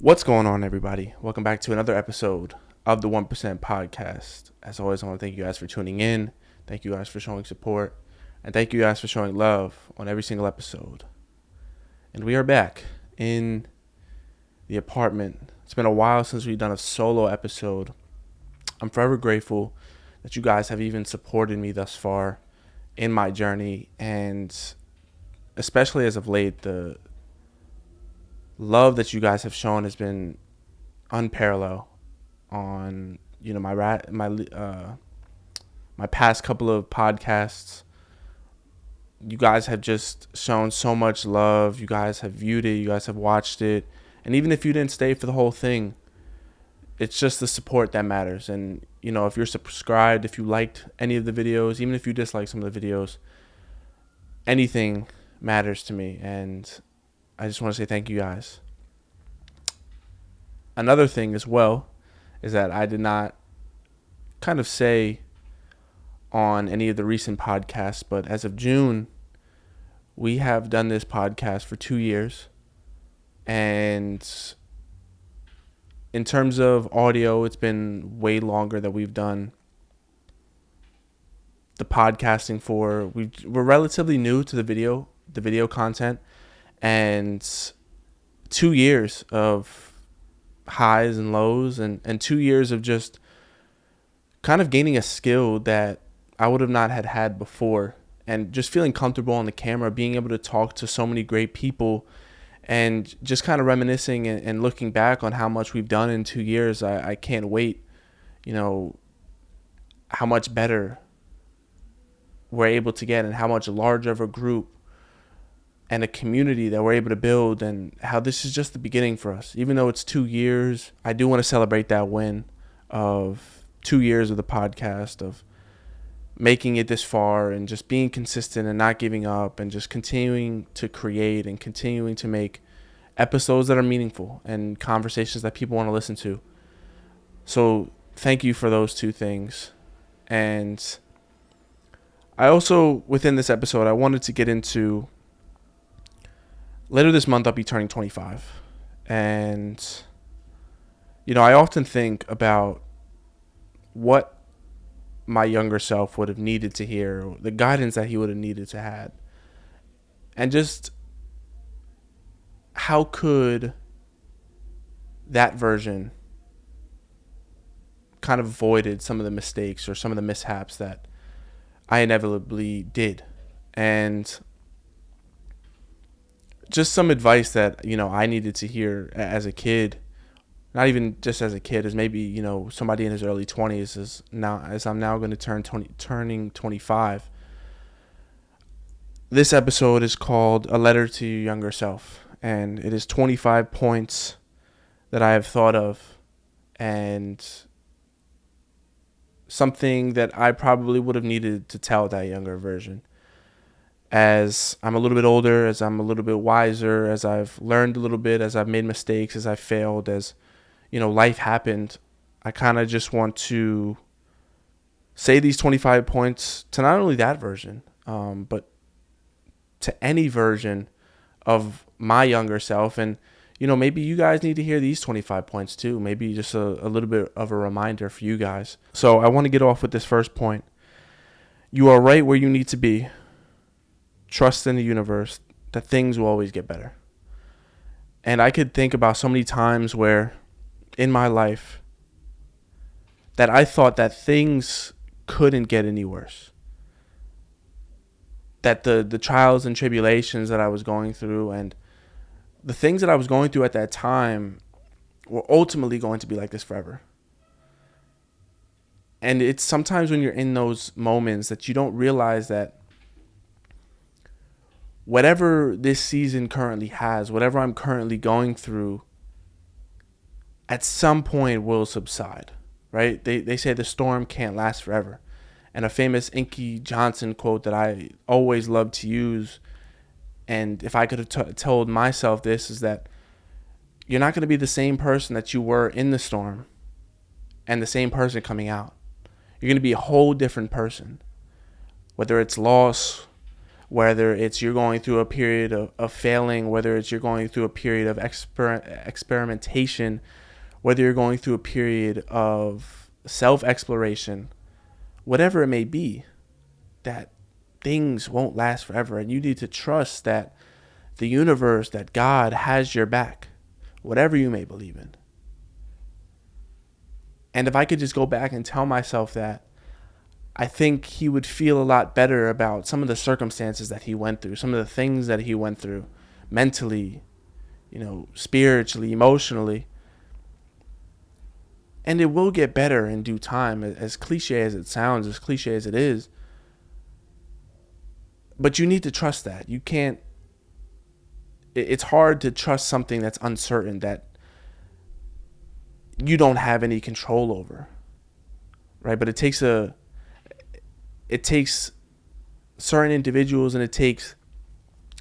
What's going on, everybody? Welcome back to another episode of the 1% podcast. As always, I want to thank you guys for tuning in. Thank you guys for showing support. And thank you guys for showing love on every single episode. And we are back in the apartment. It's been a while since we've done a solo episode. I'm forever grateful that you guys have even supported me thus far in my journey. And especially as of late, the love that you guys have shown has been unparalleled on my past couple of podcasts. You guys have just shown so much love. You guys have viewed it, you guys have watched it, and even if you didn't stay for the whole thing, it's just the support that matters. And if you're subscribed, if you liked any of the videos, even if you dislike some of the videos, anything matters to me, and I just want to say thank you guys. Another thing as well is that I did not kind of say on any of the recent podcasts, but as of June, we have done this podcast for 2 years. And in terms of audio, it's been way longer that we've done the podcasting for. We're relatively new to the video content, and 2 years of highs and lows, and 2 years of just kind of gaining a skill that I would have not had before, and just feeling comfortable on the camera, being able to talk to so many great people, and just kind of reminiscing and looking back on how much we've done in 2 years. I can't wait, how much better we're able to get, and how much larger of a group and a community that we're able to build, and how this is just the beginning for us. Even though it's 2 years, I do want to celebrate that win of 2 years of the podcast, of making it this far and just being consistent and not giving up, and just continuing to create and continuing to make episodes that are meaningful and conversations that people want to listen to. So thank you for those two things. And I also, within this episode, I wanted to get into, later this month I'll be turning 25. And I often think about what my younger self would have needed to hear, the guidance that he would have needed to have, and just how could that version kind of avoided some of the mistakes or some of the mishaps that I inevitably did. And just some advice that I needed to hear as a kid, not even just as a kid, as maybe somebody in his early 20s, as I'm now going to turning 25. This episode is called A Letter to Your Younger Self, and it is 25 points that I have thought of, and something that I probably would have needed to tell that younger version. As I'm a little bit older, as I'm a little bit wiser, as I've learned a little bit, as I've made mistakes, as I've failed, as life happened, I kind of just want to say these 25 points to not only that version, but to any version of my younger self. And, maybe you guys need to hear these 25 points too. Maybe just a little bit of a reminder for you guys. So I want to get off with this first point. You are right where you need to be. Trust in the universe that things will always get better. And I could think about so many times where in my life that I thought that things couldn't get any worse. That the trials and tribulations that I was going through, and the things that I was going through at that time, were ultimately going to be like this forever. And it's sometimes when you're in those moments that you don't realize that whatever this season currently has, whatever I'm currently going through, at some point will subside, right? They say the storm can't last forever. And a famous Inky Johnson quote that I always love to use, and if I could have told myself this, is that you're not going to be the same person that you were in the storm and the same person coming out. You're going to be a whole different person. Whether it's loss, whether it's you're going through a period of failing, whether it's you're going through a period of experimentation, whether you're going through a period of self-exploration, whatever it may be, that things won't last forever. And you need to trust that the universe, that God has your back, whatever you may believe in. And if I could just go back and tell myself that, I think he would feel a lot better about some of the circumstances that he went through, some of the things that he went through mentally, spiritually, emotionally. And it will get better in due time, as cliche as it sounds, as cliche as it is. But you need to trust that. You can't, it's hard to trust something that's uncertain, that you don't have any control over, right? But it takes certain individuals, and it takes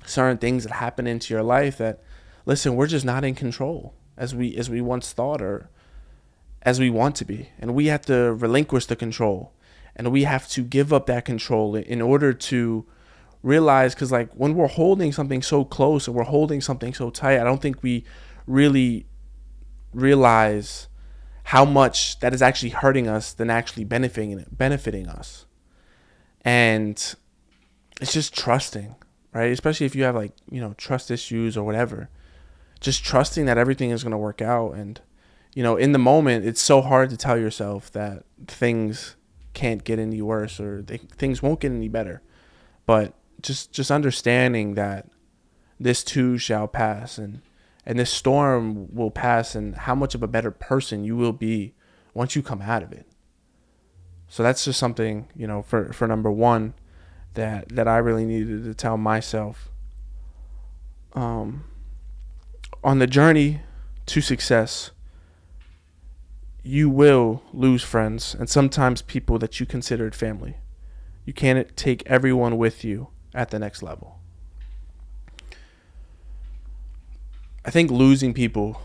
certain things that happen into your life that, listen, we're just not in control as we once thought, or as we want to be. And we have to relinquish the control, and we have to give up that control in order to realize, because like when we're holding something so close and we're holding something so tight, I don't think we really realize how much that is actually hurting us than actually benefiting us. And it's just trusting, right? Especially if you have trust issues or whatever, just trusting that everything is going to work out. And in the moment, it's so hard to tell yourself that things can't get any worse, or things won't get any better. But just understanding that this too shall pass, and this storm will pass, and how much of a better person you will be once you come out of it. So that's just something, for number one, that I really needed to tell myself. On the journey to success, you will lose friends, and sometimes people that you considered family. You can't take everyone with you at the next level. I think losing people,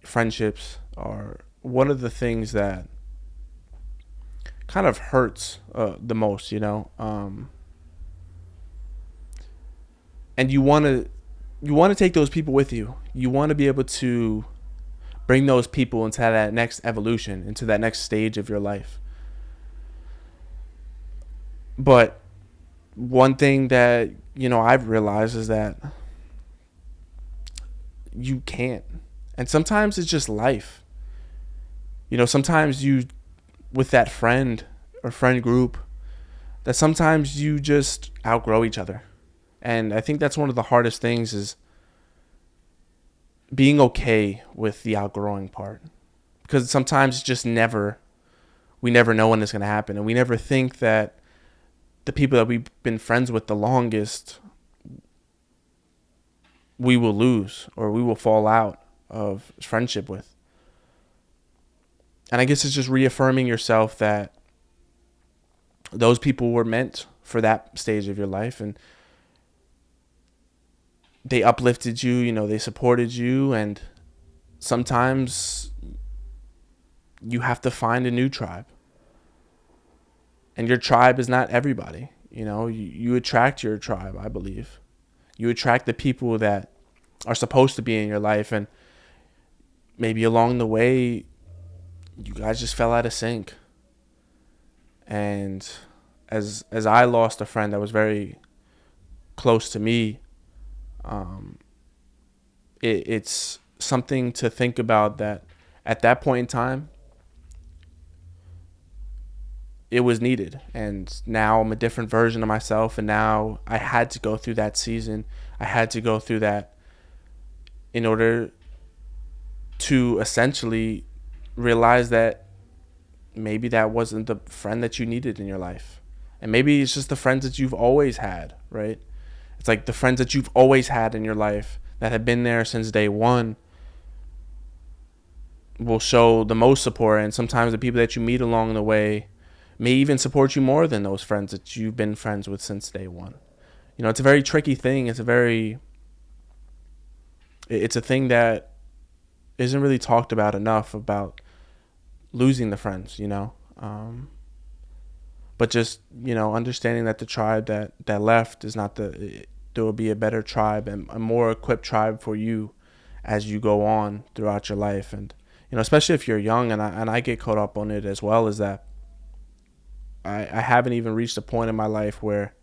friendships, are one of the things that kind of hurts the most, and you want to take those people with you. You want to be able to bring those people into that next evolution, into that next stage of your life. But one thing that I've realized is that you can't. And sometimes it's just life. Sometimes you, with that friend or friend group, that sometimes you just outgrow each other. And I think that's one of the hardest things, is being okay with the outgrowing part. Because sometimes we never know when it's going to happen. And we never think that the people that we've been friends with the longest, we will lose, or we will fall out of friendship with. And I guess it's just reaffirming yourself that those people were meant for that stage of your life, and they uplifted you, they supported you, and sometimes you have to find a new tribe. And your tribe is not everybody. You attract your tribe, I believe. You attract the people that are supposed to be in your life, and maybe along the way, you guys just fell out of sync. And as I lost a friend that was very close to me, it's something to think about, that at that point in time, it was needed. And now I'm a different version of myself, and now I had to go through that season. I had to go through that in order to essentially realize that maybe that wasn't the friend that you needed in your life. And maybe it's just the friends that you've always had, right? It's like the friends that you've always had in your life that have been there since day one will show the most support. And sometimes the people that you meet along the way may even support you more than those friends that you've been friends with since day one. It's a very tricky thing. It's a thing that isn't really talked about enough, about losing the friends, but just, understanding that the tribe that left is not there will be a better tribe and a more equipped tribe for you as you go on throughout your life. And, especially if you're young, and I get caught up on it as well, is that I haven't even reached a point in my life where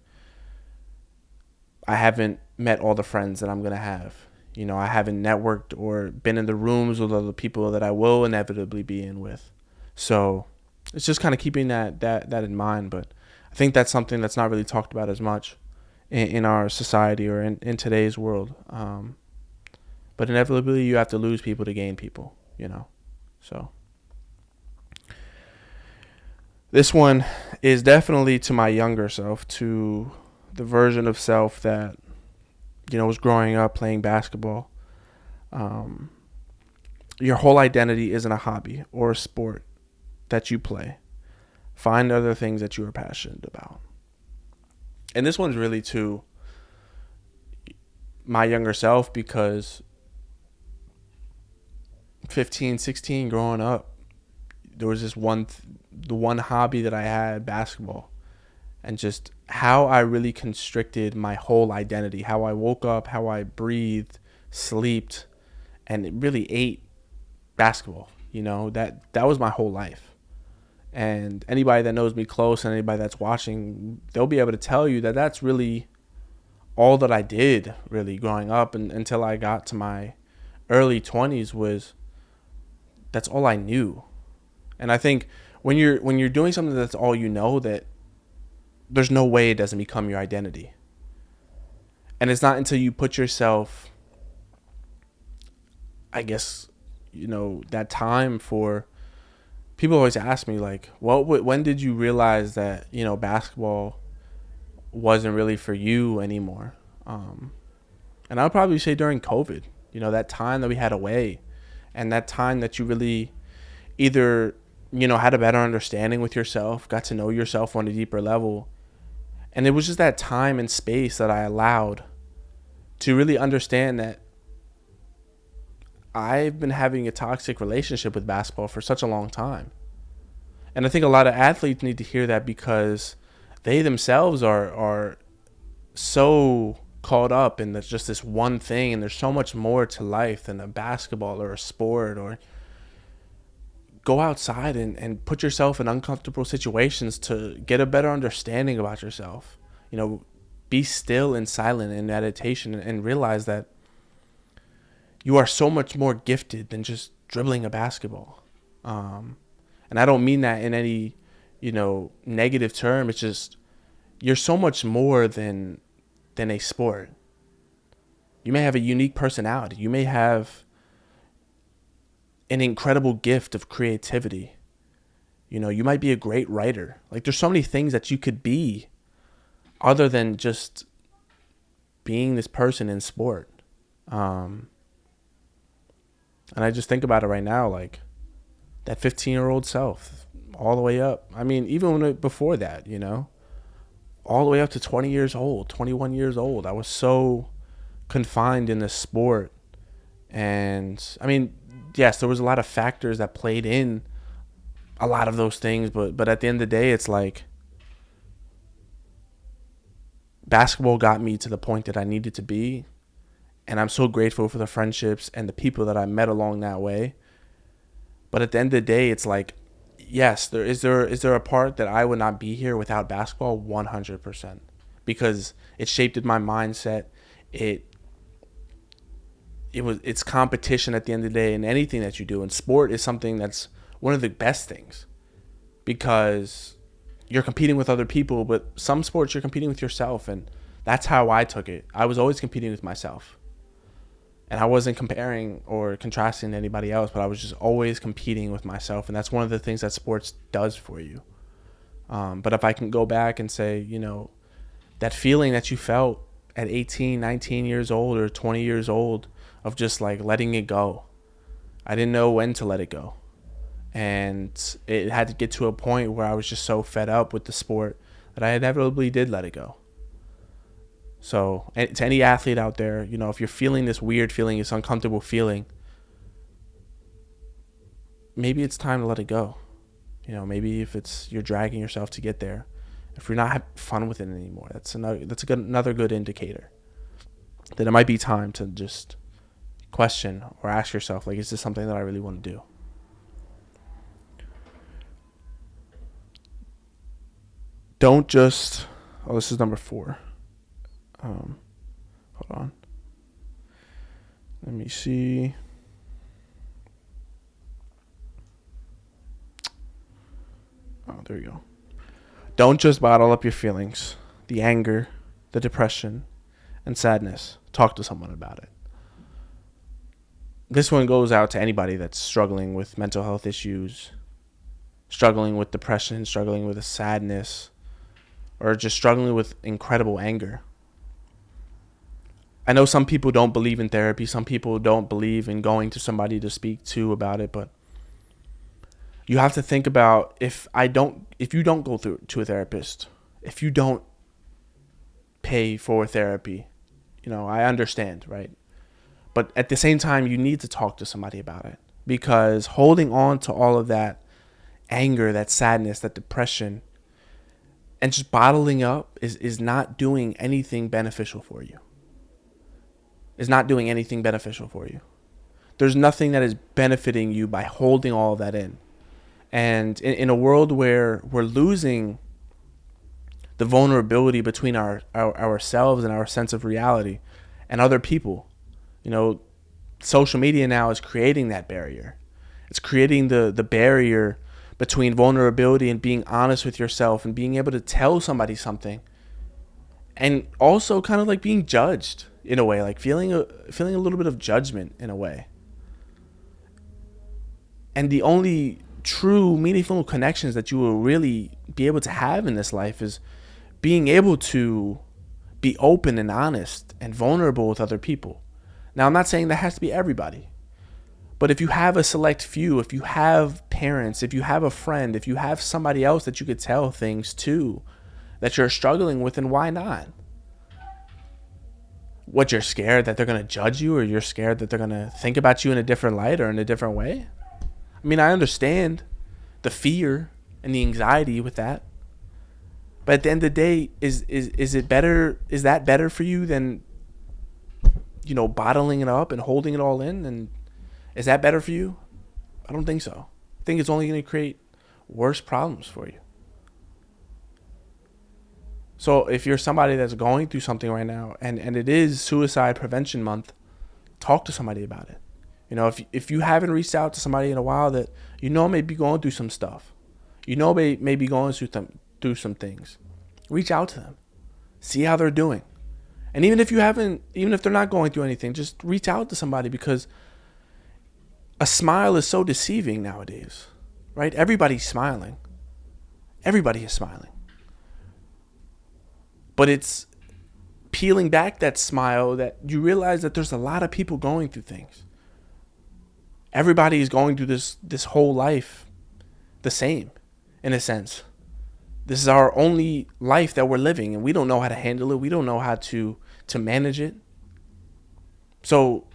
I haven't met all the friends that I'm going to have. I haven't networked or been in the rooms with other people that I will inevitably be in with. So it's just kind of keeping that in mind. But I think that's something that's not really talked about as much in our society or in today's world. But inevitably you have to lose people to gain people. So this one is definitely to my younger self, to the version of self that, was growing up playing basketball. Your whole identity isn't a hobby or a sport that you play. Find other things that you are passionate about. And this one's really to my younger self, because 15, 16, growing up, there was the one hobby that I had, basketball. And just how I really constricted my whole identity, how I woke up, how I breathed, slept, and it really ate basketball. That was my whole life. And anybody that knows me close and anybody that's watching, they'll be able to tell you that that's really all that I did, really, growing up, and until I got to my early 20s, was that's all I knew. And I think when you're doing something that's all you know, that there's no way it doesn't become your identity. And it's not until you put yourself, I guess, that time for, people always ask me, like, when did you realize that, basketball wasn't really for you anymore? And I'll probably say during COVID, that time that we had away, and that time that you really either, had a better understanding with yourself, got to know yourself on a deeper level. And it was just that time and space that I allowed to really understand that I've been having a toxic relationship with basketball for such a long time. And I think a lot of athletes need to hear that, because they themselves are so caught up in just this one thing, and there's so much more to life than a basketball or a sport. Or go outside and put yourself in uncomfortable situations to get a better understanding about yourself. Be still and silent in meditation, and realize that you are so much more gifted than just dribbling a basketball. And I don't mean that in any, negative term. It's just, you're so much more than a sport. You may have a unique personality. You may have an incredible gift of creativity. You might be a great writer. Like, there's so many things that you could be other than just being this person in sport. And I just think about it right now, like that 15-year-old self, all the way up. I mean, even before that, all the way up to 20 years old, 21 years old. I was so confined in the sport. And I mean, yes, there was a lot of factors that played in a lot of those things, but at the end of the day, it's like basketball got me to the point that I needed to be. And I'm so grateful for the friendships and the people that I met along that way. But at the end of the day, it's like, yes, is there a part that I would not be here without basketball? 100%. Because it shaped my mindset. It's competition at the end of the day in anything that you do. And sport is something that's one of the best things, because you're competing with other people, but some sports you're competing with yourself. And that's how I took it. I was always competing with myself. And I wasn't comparing or contrasting to anybody else, but I was just always competing with myself. And that's one of the things that sports does for you. But if I can go back and say, that feeling that you felt at 18, 19 years old or 20 years old of just like letting it go. I didn't know when to let it go. And it had to get to a point where I was just so fed up with the sport that I inevitably did let it go. So to any athlete out there, if you're feeling this weird feeling, this uncomfortable feeling, maybe it's time to let it go. Maybe if you're dragging yourself to get there, if you're not having fun with it anymore, another good indicator that it might be time to just question or ask yourself, like, is this something that I really want to do? Don't just, this is number 4. Hold on. Let me see. Oh, there you go. Don't just bottle up your feelings, the anger, the depression, and sadness. Talk to someone about it. This one goes out to anybody that's struggling with mental health issues, struggling with depression, struggling with sadness, or just struggling with incredible anger. I know some people don't believe in therapy. Some people don't believe in going to somebody to speak to about it, but you have to think about, if you don't go through to a therapist, if you don't pay for therapy, I understand, right? But at the same time, you need to talk to somebody about it, because holding on to all of that anger, that sadness, that depression, and just bottling up is not doing anything beneficial for you. Is not doing anything beneficial for you. There's nothing that is benefiting you by holding all of that in. And in a world where we're losing the vulnerability between ourselves and our sense of reality and other people, social media now is creating that barrier. It's creating the barrier between vulnerability and being honest with yourself and being able to tell somebody something, and also kind of like being judged in a way, like feeling a little bit of judgment in a way. And the only true meaningful connections that you will really be able to have in this life is being able to be open and honest and vulnerable with other people. Now, I'm not saying that has to be everybody, but if you have a select few, if you have parents, if you have a friend, if you have somebody else that you could tell things to that you're struggling with, then why not? What, you're scared that they're going to judge you, or you're scared that they're going to think about you in a different light or in a different way? I mean, I understand the fear and the anxiety with that. But at the end of the day, is it better? Is that better for you than, bottling it up and holding it all in? And is that better for you? I don't think so. I think it's only going to create worse problems for you. So if you're somebody that's going through something right now, and it is Suicide Prevention Month, talk to somebody about it. If you haven't reached out to somebody in a while that may be going through some stuff, may be going through some things, reach out to them, see how they're doing. And even if they're not going through anything, just reach out to somebody, because a smile is so deceiving nowadays, right? Everybody's smiling. Everybody is smiling. But it's peeling back that smile that you realize that there's a lot of people going through things. Everybody is going through this whole life the same, in a sense. This is our only life that we're living, and we don't know how to handle it. We don't know how to manage it. So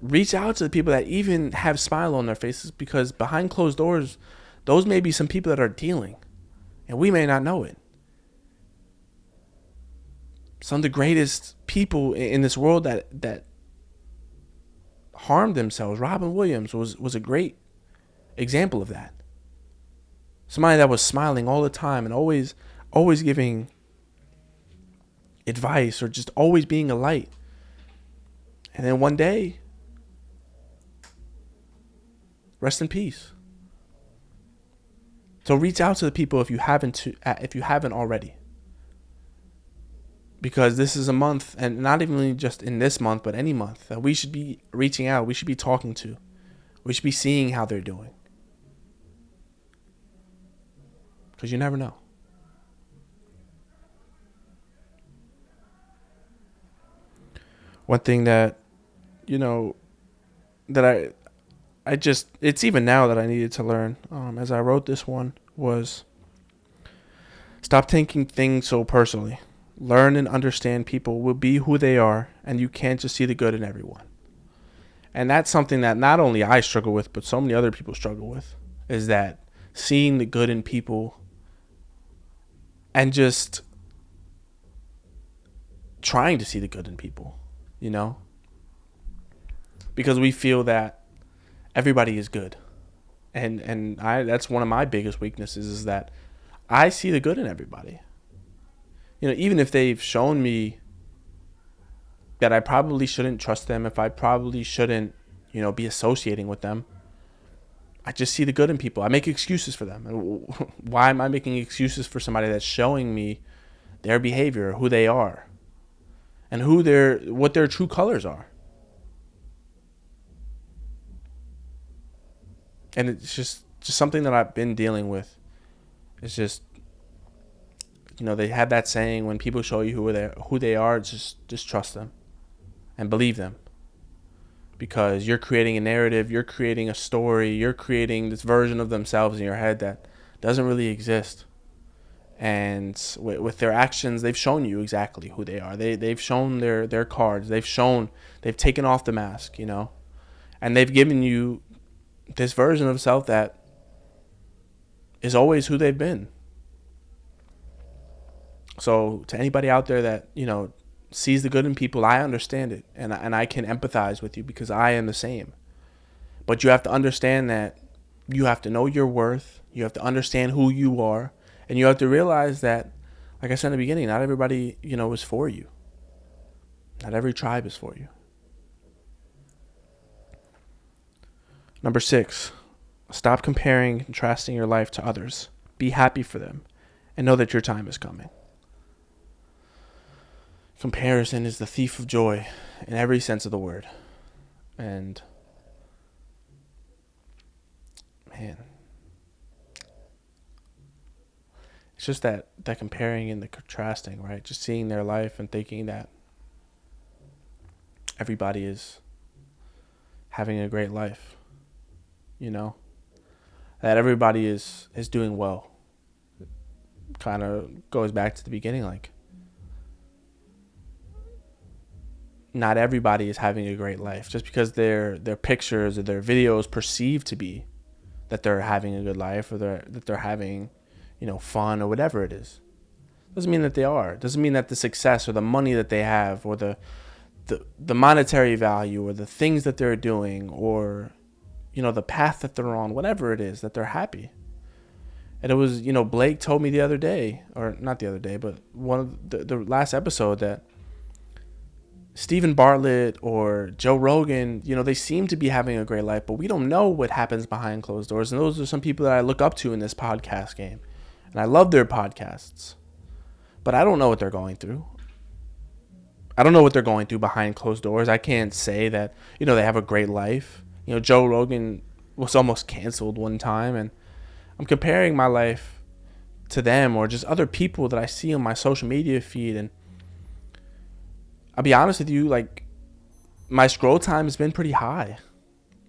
reach out to the people that even have smile on their faces, because behind closed doors, those may be some people that are dealing, and we may not know it. Some of the greatest people in this world that harmed themselves, Robin Williams was a great example of that. Somebody that was smiling all the time and always giving advice, or just always being a light. And then one day, rest in peace. So reach out to the people if you haven't already. Because this is a month, and not even just in this month, but any month, that we should be reaching out. We should be talking to. We should be seeing how they're doing. Because you never know. One thing that, that it's even now that I needed to learn, as I wrote this one, was stop taking things so personally. Learn and understand people will be who they are, and you can't just see the good in everyone. And that's something that not only I struggle with, but so many other people struggle with, is that seeing the good in people and just trying to see the good in people, you know, because we feel that everybody is good. And I that's one of my biggest weaknesses, is that I see the good in everybody. You know, even if they've shown me that I probably shouldn't trust them, if I probably shouldn't, you know, be associating with them, I just see the good in people. I make excuses for them. And why am I making excuses for somebody that's showing me their behavior, who they are, and what their true colors are? And it's just something that I've been dealing with. It's just, you know, they have that saying, when people show you who they are, just trust them and believe them, because you're creating a narrative, you're creating a story, you're creating this version of themselves in your head that doesn't really exist. And with their actions, they've shown you exactly who they are. They've shown their cards. They've taken off the mask, you know, and they've given you this version of self that is always who they've been. So to anybody out there that, you know, sees the good in people, I understand it, and I can empathize with you, because I am the same. But you have to understand that you have to know your worth. You have to understand who you are, and you have to realize that, like I said in the beginning, not everybody, you know, is for you. Not every tribe is for you. Number 6, stop comparing and contrasting your life to others. Be happy for them and know that your time is coming. Comparison is the thief of joy in every sense of the word. And man, it's just that comparing and the contrasting, right? Just seeing their life and thinking that everybody is having a great life, you know, that everybody is doing well. Kind of goes back to the beginning, like, not everybody is having a great life. Just because their pictures or their videos perceive to be that they're having a good life, or that they're having, you know, fun or whatever it is, doesn't mean that they are. It doesn't mean that the success or the money that they have, or the monetary value, or the things that they're doing, or, you know, the path that they're on, whatever it is, that they're happy. And it was, you know, Blake told me the other day, or not the other day, but one of the last episode, that Stephen Bartlett or Joe Rogan, you know, they seem to be having a great life, but we don't know what happens behind closed doors. And those are some people that I look up to in this podcast game. And I love their podcasts. But I don't know what they're going through. I don't know what they're going through behind closed doors. I can't say that, you know, they have a great life. You know, Joe Rogan was almost canceled one time, and I'm comparing my life to them, or just other people that I see on my social media feed. And I'll be honest with you, like, my scroll time has been pretty high.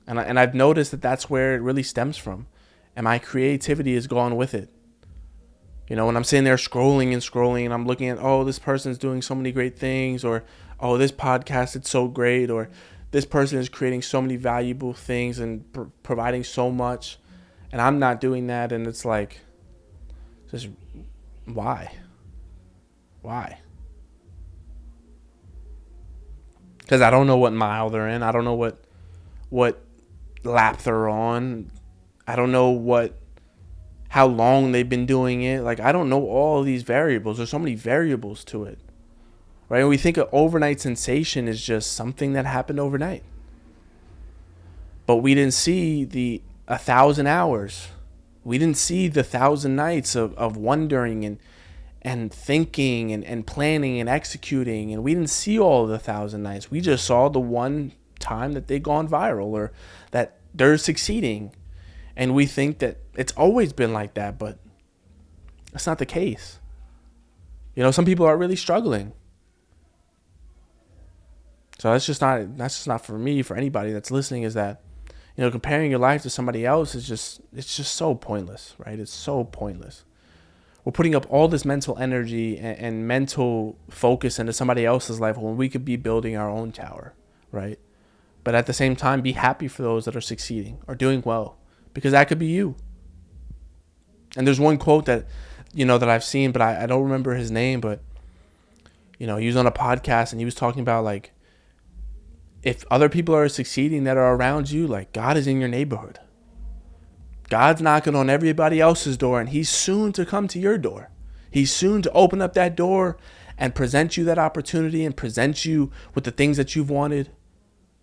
And I've noticed that that's where it really stems from. And my creativity has gone with it. You know, when I'm sitting there scrolling and I'm looking at, oh, this person's doing so many great things, or, oh, this podcast is so great, or this person is creating so many valuable things and providing so much, and I'm not doing that. And it's like, just why? Because I don't know what mile they're in. I don't know what lap they're on. I don't know how long they've been doing it. Like, I don't know all of these variables. There's so many variables to it, right? And we think an overnight sensation is just something that happened overnight, but we didn't see the 1,000 hours. We didn't see the 1,000 nights of wondering and thinking and planning and executing. And we didn't see all of the 1,000 nights. We just saw the one time that they've gone viral, or that they're succeeding. And we think that it's always been like that, but that's not the case. You know, some people are really struggling. So that's just not for me, for anybody that's listening, is that, you know, comparing your life to somebody else it's just so pointless, right? It's so pointless. We're putting up all this mental energy and mental focus into somebody else's life when we could be building our own tower, right? But at the same time, be happy for those that are succeeding or doing well, because that could be you. And there's one quote that that I've seen, but I don't remember his name. But he was on a podcast and he was talking about like, if other people are succeeding that are around you, like God is in your neighborhood. God's knocking on everybody else's door, and he's soon to come to your door. He's soon to open up that door and present you that opportunity and present you with the things that you've wanted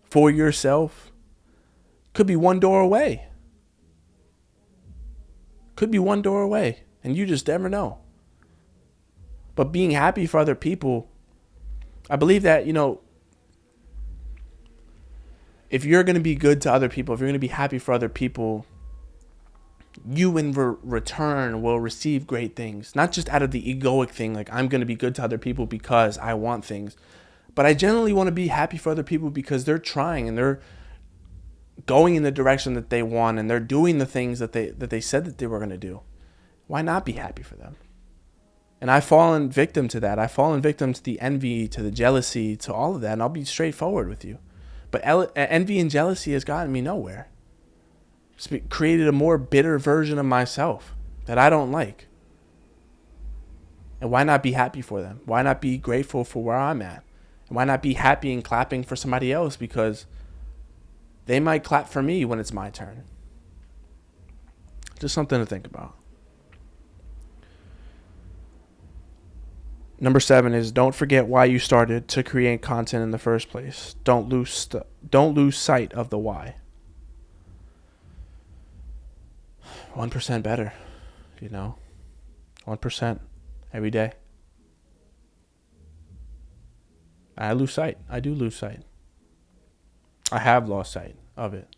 for yourself. Could be one door away. Could be one door away, and you just never know. But being happy for other people, I believe that, if you're going to be good to other people, if you're going to be happy for other people, you in return will receive great things. Not just out of the egoic thing, like I'm going to be good to other people because I want things. But I generally want to be happy for other people because they're trying and they're going in the direction that they want and they're doing the things that they said that they were going to do. Why not be happy for them? And I've fallen victim to that. I've fallen victim to the envy, to the jealousy, to all of that. And I'll be straightforward with you. But envy and jealousy has gotten me nowhere. It's created a more bitter version of myself that I don't like. And why not be happy for them? Why not be grateful for where I'm at? And why not be happy and clapping for somebody else because they might clap for me when it's my turn? Just something to think about. Number 7 is don't forget why you started to create content in the first place. Don't lose sight of the why. 1% better, 1% every day. I lose sight. I do lose sight. I have lost sight of it.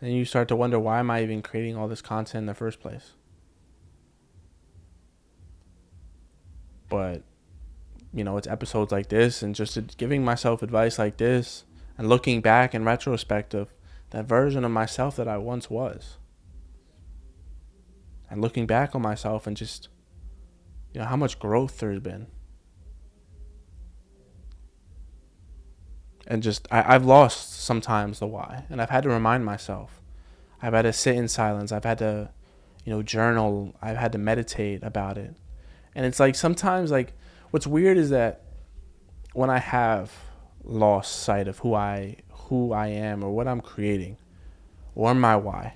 And you start to wonder, why am I even creating all this content in the first place? But, it's episodes like this and just giving myself advice like this and looking back in retrospect of that version of myself that I once was. And looking back on myself and just, how much growth there's been. And just, I've lost sometimes the why. And I've had to remind myself. I've had to sit in silence. I've had to, journal. I've had to meditate about it. And it's like sometimes, like, what's weird is that when I have lost sight of who I am or what I'm creating or my why,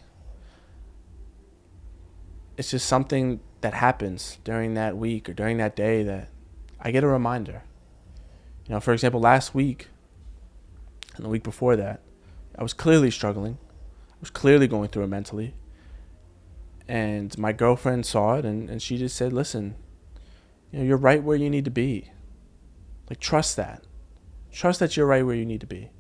it's just something that happens during that week or during that day that I get a reminder. For example, last week and the week before that, I was clearly struggling. I was clearly going through it mentally. And my girlfriend saw it and she just said, listen, you're right where you need to be. Like, trust that. Trust that you're right where you need to be.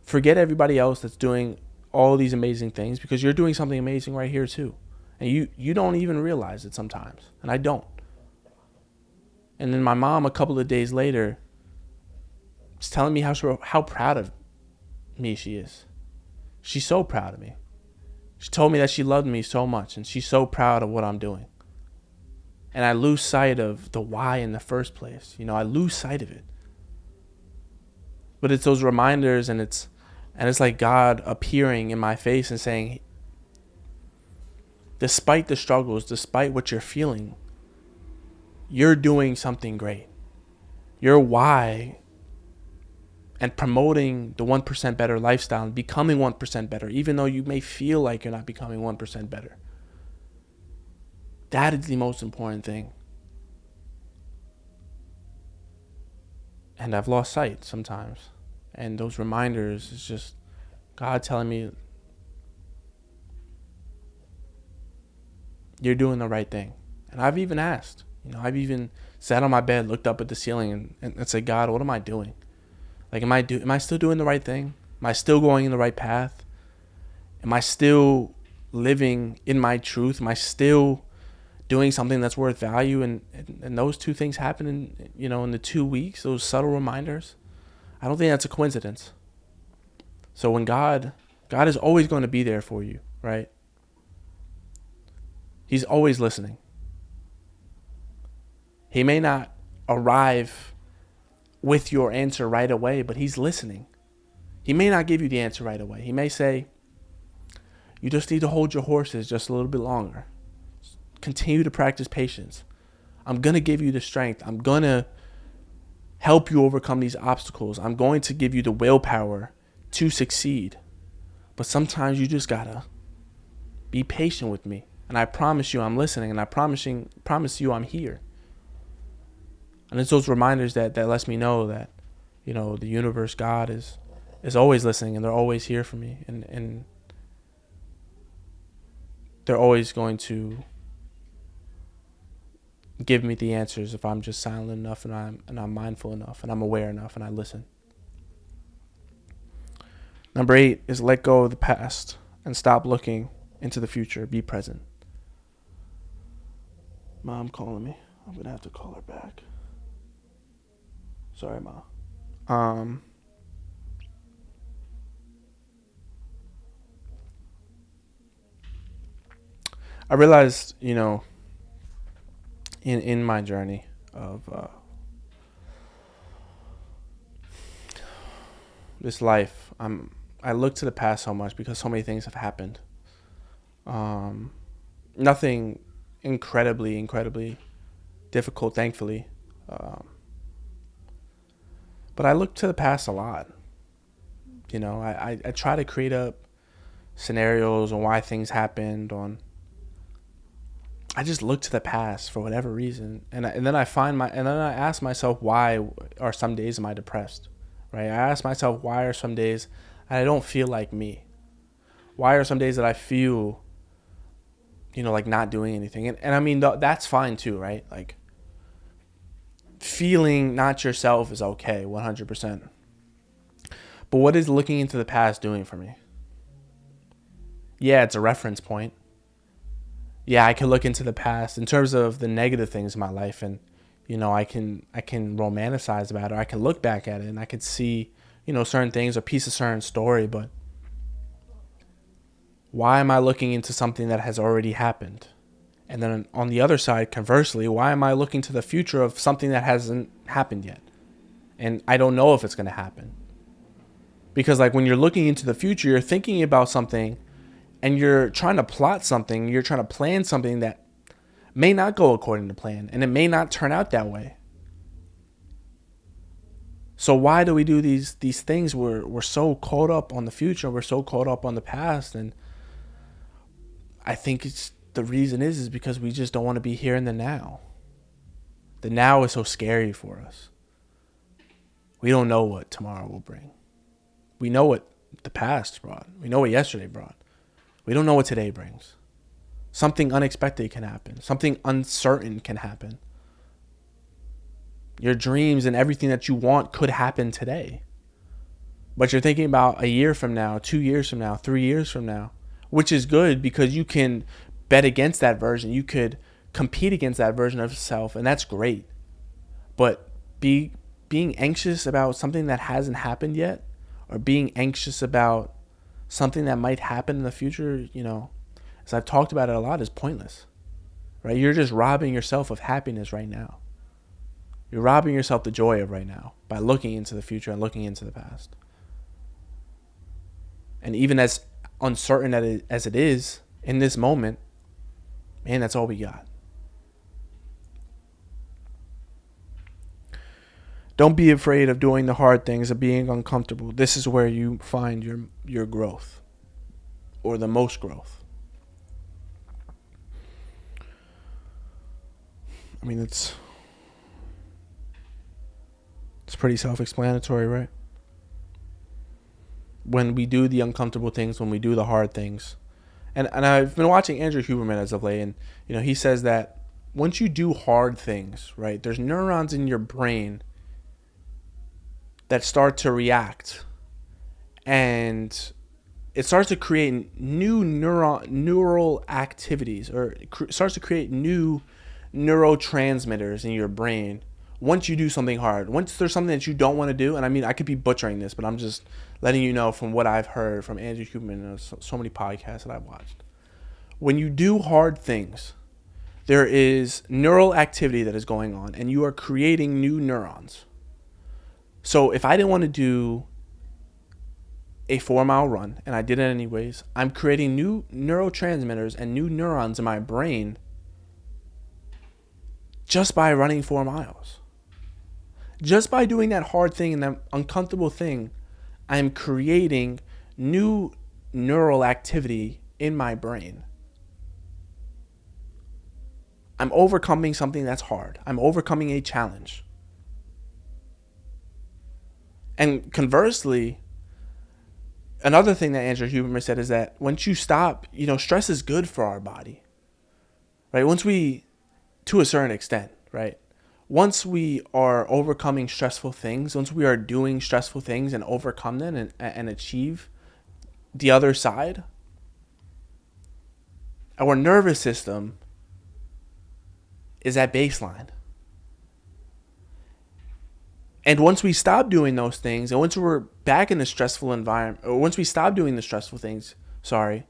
Forget everybody else that's doing all these amazing things because you're doing something amazing right here too. And you don't even realize it sometimes. And I don't. And then my mom, a couple of days later, was telling me how proud of me she is. She's so proud of me. She told me that she loved me so much and she's so proud of what I'm doing. And I lose sight of the why in the first place. I lose sight of it. But it's those reminders and it's like God appearing in my face and saying, despite the struggles, despite what you're feeling, you're doing something great. Your why and promoting the 1% better lifestyle and becoming 1% better, even though you may feel like you're not becoming 1% better. That is the most important thing. And I've lost sight sometimes. And those reminders is just God telling me you're doing the right thing. And I've even asked, I've even sat on my bed, looked up at the ceiling and said, God, what am I doing? Like, am I still doing the right thing? Am I still going in the right path? Am I still living in my truth? Am I still doing something that's worth value? And those two things happen in the 2 weeks, those subtle reminders. I don't think that's a coincidence. So when God is always going to be there for you, right? He's always listening. He may not arrive with your answer right away, but he's listening. He may not give you the answer right away. He may say, you just need to hold your horses just a little bit longer. continue to practice patience. I'm going to give you the strength. I'm going to help you overcome these obstacles. I'm going to give you the willpower to succeed. But sometimes you just got to be patient with me. And I promise you I'm listening, and I promise you I'm here. And it's those reminders that lets me know that, the universe, God is always listening, and they're always here for me. And they're always going to give me the answers if I'm just silent enough, and I'm mindful enough, and I'm aware enough, and I listen. Number 8 is let go of the past and stop looking into the future. Be present. Mom calling me. I'm going to have to call her back. Sorry, Ma. I realized, in my journey of this life, I look to the past so much because so many things have happened. Nothing incredibly difficult, thankfully. But I look to the past a lot. I try to create up scenarios on why things happened. I just look to the past for whatever reason, and then I ask myself, why are some days am I depressed? Right? I ask myself, why are some days I don't feel like me? Why are some days that I feel, like not doing anything? And I mean, that's fine too, right? Like, feeling not yourself is okay, 100%. But what is looking into the past doing for me? Yeah, it's a reference point. Yeah, I can look into the past in terms of the negative things in my life, and I can romanticize about it, or I can look back at it and I can see, certain things or piece of certain story. But why am I looking into something that has already happened? And then on the other side, conversely, why am I looking to the future of something that hasn't happened yet? And I don't know if it's going to happen. Because like when you're looking into the future, you're thinking about something and you're trying to plot something, you're trying to plan something that may not go according to plan, and it may not turn out that way. So why do we do these things? We're so caught up on the future, we're so caught up on the past, and I think the reason is because we just don't want to be here in the now. The now is so scary for us. We don't know what tomorrow will bring. We know what the past brought. We know what yesterday brought. We don't know what today brings. Something unexpected can happen. Something uncertain can happen. Your dreams and everything that you want could happen today. But you're thinking about a year from now, 2 years from now, 3 years from now, which is good because you can bet against that version. You could compete against that version of yourself, and that's great. But being anxious about something that hasn't happened yet, or being anxious about something that might happen in the future, as I've talked about it a lot, is pointless, right? You're just robbing yourself of happiness right now. You're robbing yourself the joy of right now by looking into the future and looking into the past. And even as uncertain as it is in this moment, man, that's all we got. Don't be afraid of doing the hard things, of being uncomfortable. This is where you find your growth, or the most growth. I mean, it's pretty self-explanatory, right? When we do the uncomfortable things, when we do the hard things. And I've been watching Andrew Huberman as of late, and he says that once you do hard things, right, there's neurons in your brain that start to react, and it starts to create new neural activities, or it starts to create new neurotransmitters in your brain once you do something hard. Once there's something that you don't want to do, and I mean, I could be butchering this, but I'm just letting you know from what I've heard from Andrew Huberman and so many podcasts that I've watched. When you do hard things, there is neural activity that is going on, and you are creating new neurons. So if I didn't want to do a 4-mile run, and I did it anyways, I'm creating new neurotransmitters and new neurons in my brain just by running 4 miles. Just by doing that hard thing and that uncomfortable thing, I am creating new neural activity in my brain. I'm overcoming something that's hard. I'm overcoming a challenge. And conversely, another thing that Andrew Huberman said is that once you stop, stress is good for our body, right? To a certain extent, right? Once we are overcoming stressful things, once we are doing stressful things and overcome them and achieve the other side, our nervous system is at baseline. And once we stop doing those things, and once we're back in a stressful environment, or once we stop doing the stressful things, do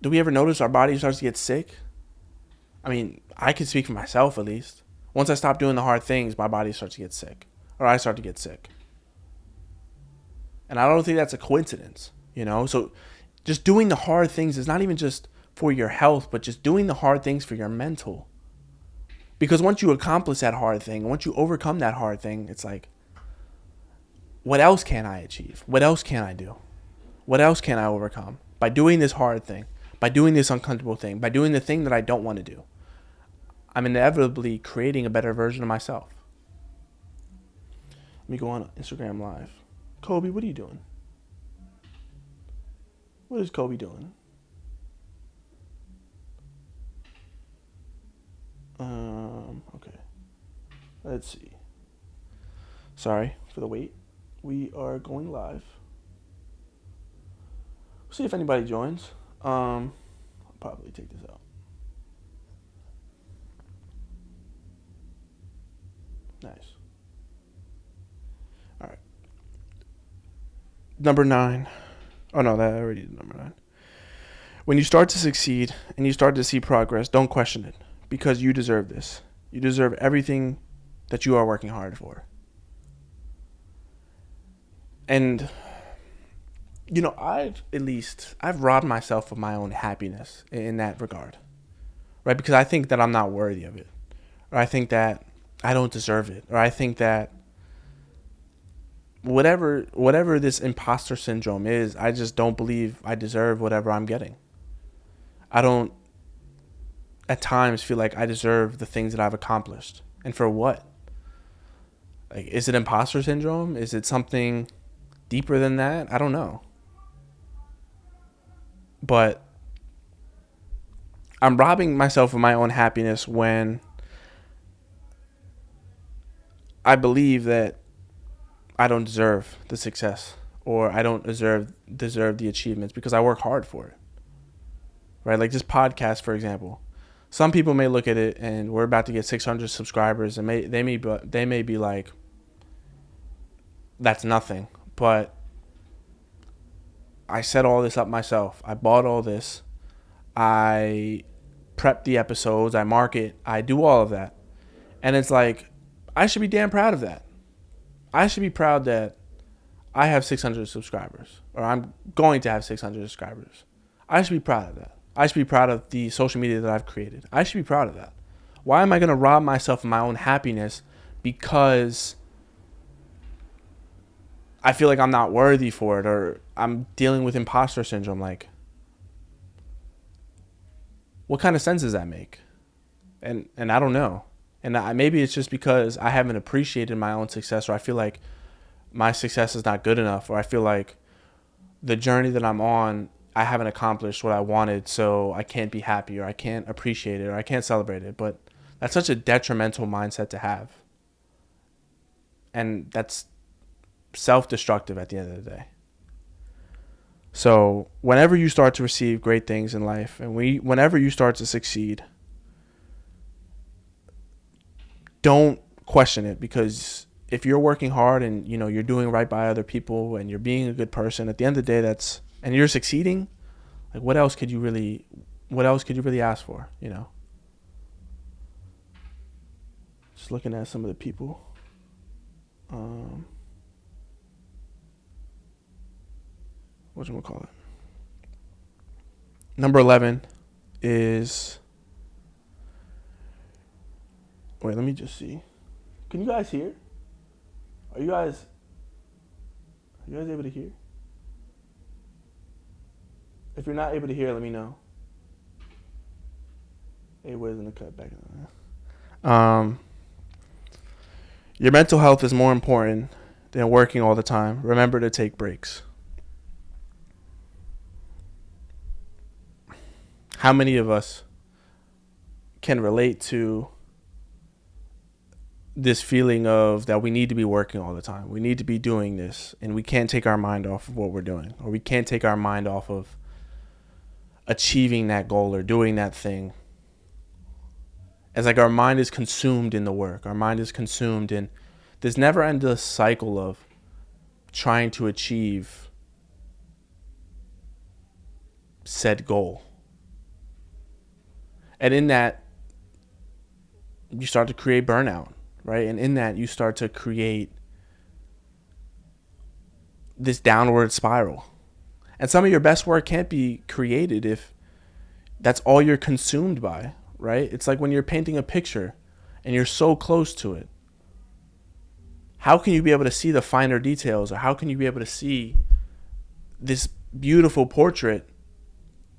we ever notice our body starts to get sick? I mean, I can speak for myself at least. Once I stop doing the hard things, my body starts to get sick, or I start to get sick. And I don't think that's a coincidence, So just doing the hard things is not even just for your health, but just doing the hard things for your mental. Because once you accomplish that hard thing, once you overcome that hard thing, it's like, what else can I achieve? What else can I do? What else can I overcome? By doing this hard thing, by doing this uncomfortable thing, by doing the thing that I don't want to do, I'm inevitably creating a better version of myself. Let me go on Instagram Live. Kobe, what are you doing? What is Kobe doing? Okay. Let's see. Sorry for the wait. We are going live. We'll see if anybody joins. I'll probably take this out. Nice. All right. Number 9. Oh no, that already is number 9. When you start to succeed and you start to see progress, don't question it, because you deserve this. You deserve everything that you are working hard for. And I've robbed myself of my own happiness in that regard, right? Because I think that I'm not worthy of it, or I think that I don't deserve it, or I think that whatever this imposter syndrome is, I just don't believe I deserve whatever I'm getting. I don't at times feel like I deserve the things that I've accomplished. And for what? Like, is it imposter syndrome? Is it something deeper than that? I don't know. But I'm robbing myself of my own happiness when I believe that I don't deserve the success, or I don't deserve the achievements because I work hard for it. Right? Like this podcast, for example. Some people may look at it and we're about to get 600 subscribers, and they may be like, that's nothing. But I set all this up myself. I bought all this. I prep the episodes. I market. I do all of that. And it's like, I should be damn proud of that. I should be proud that I have 600 subscribers, or I'm going to have 600 subscribers. I should be proud of that. I should be proud of the social media that I've created. I should be proud of that. Why am I going to rob myself of my own happiness because I feel like I'm not worthy for it, or I'm dealing with imposter syndrome? Like, what kind of sense does that make? And I don't know. And maybe it's just because I haven't appreciated my own success, or I feel like my success is not good enough, or I feel like the journey that I'm on, I haven't accomplished what I wanted, so I can't be happy, or I can't appreciate it, or I can't celebrate it. But that's such a detrimental mindset to have. And that's self-destructive at the end of the day. So whenever you start to receive great things in life, and whenever you start to succeed, don't question it, because if you're working hard and you're doing right by other people and you're being a good person, at the end of the day, and you're succeeding, like what else could you really ask for? Just looking at some of the people. Whatchamacallit? Number 11 is Wait, let me just see. Can you guys hear? Are you guys able to hear? If you're not able to hear, let me know. Hey, where's in the cut back? Um, your mental health is more important than working all the time. Remember to take breaks. How many of us can relate to this feeling of that we need to be working all the time? We need to be doing this, and we can't take our mind off of what we're doing, or we can't take our mind off of achieving that goal or doing that thing. It's like our mind is consumed in the work. Our mind is consumed in this never-ending cycle of trying to achieve said goal. And in that, you start to create burnout, right? And in that, you start to create this downward spiral. And some of your best work can't be created if that's all you're consumed by, right? It's like when you're painting a picture and you're so close to it. How can you be able to see the finer details, or how can you be able to see this beautiful portrait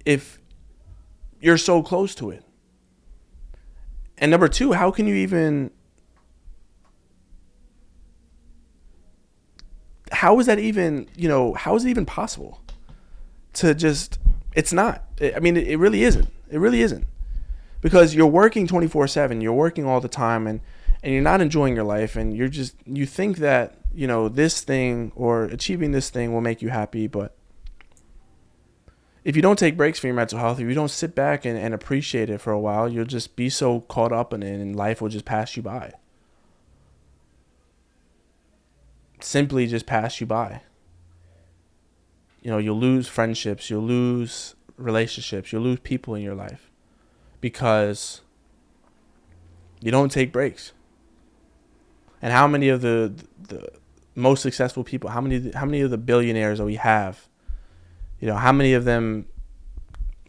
if you're so close to it? And number two, how can you even, how is that even, how is it even possible to just, it's not. I mean, it really isn't. It really isn't. Because you're working 24/7, you're working all the time, and you're not enjoying your life, and you think that, this thing or achieving this thing will make you happy. But if you don't take breaks for your mental health, if you don't sit back and appreciate it for a while, you'll just be so caught up in it, and life will just pass you by. Simply just pass you by. You'll lose friendships, you'll lose relationships, you'll lose people in your life because you don't take breaks. And how many of the most successful people, how many of the billionaires that we have, how many of them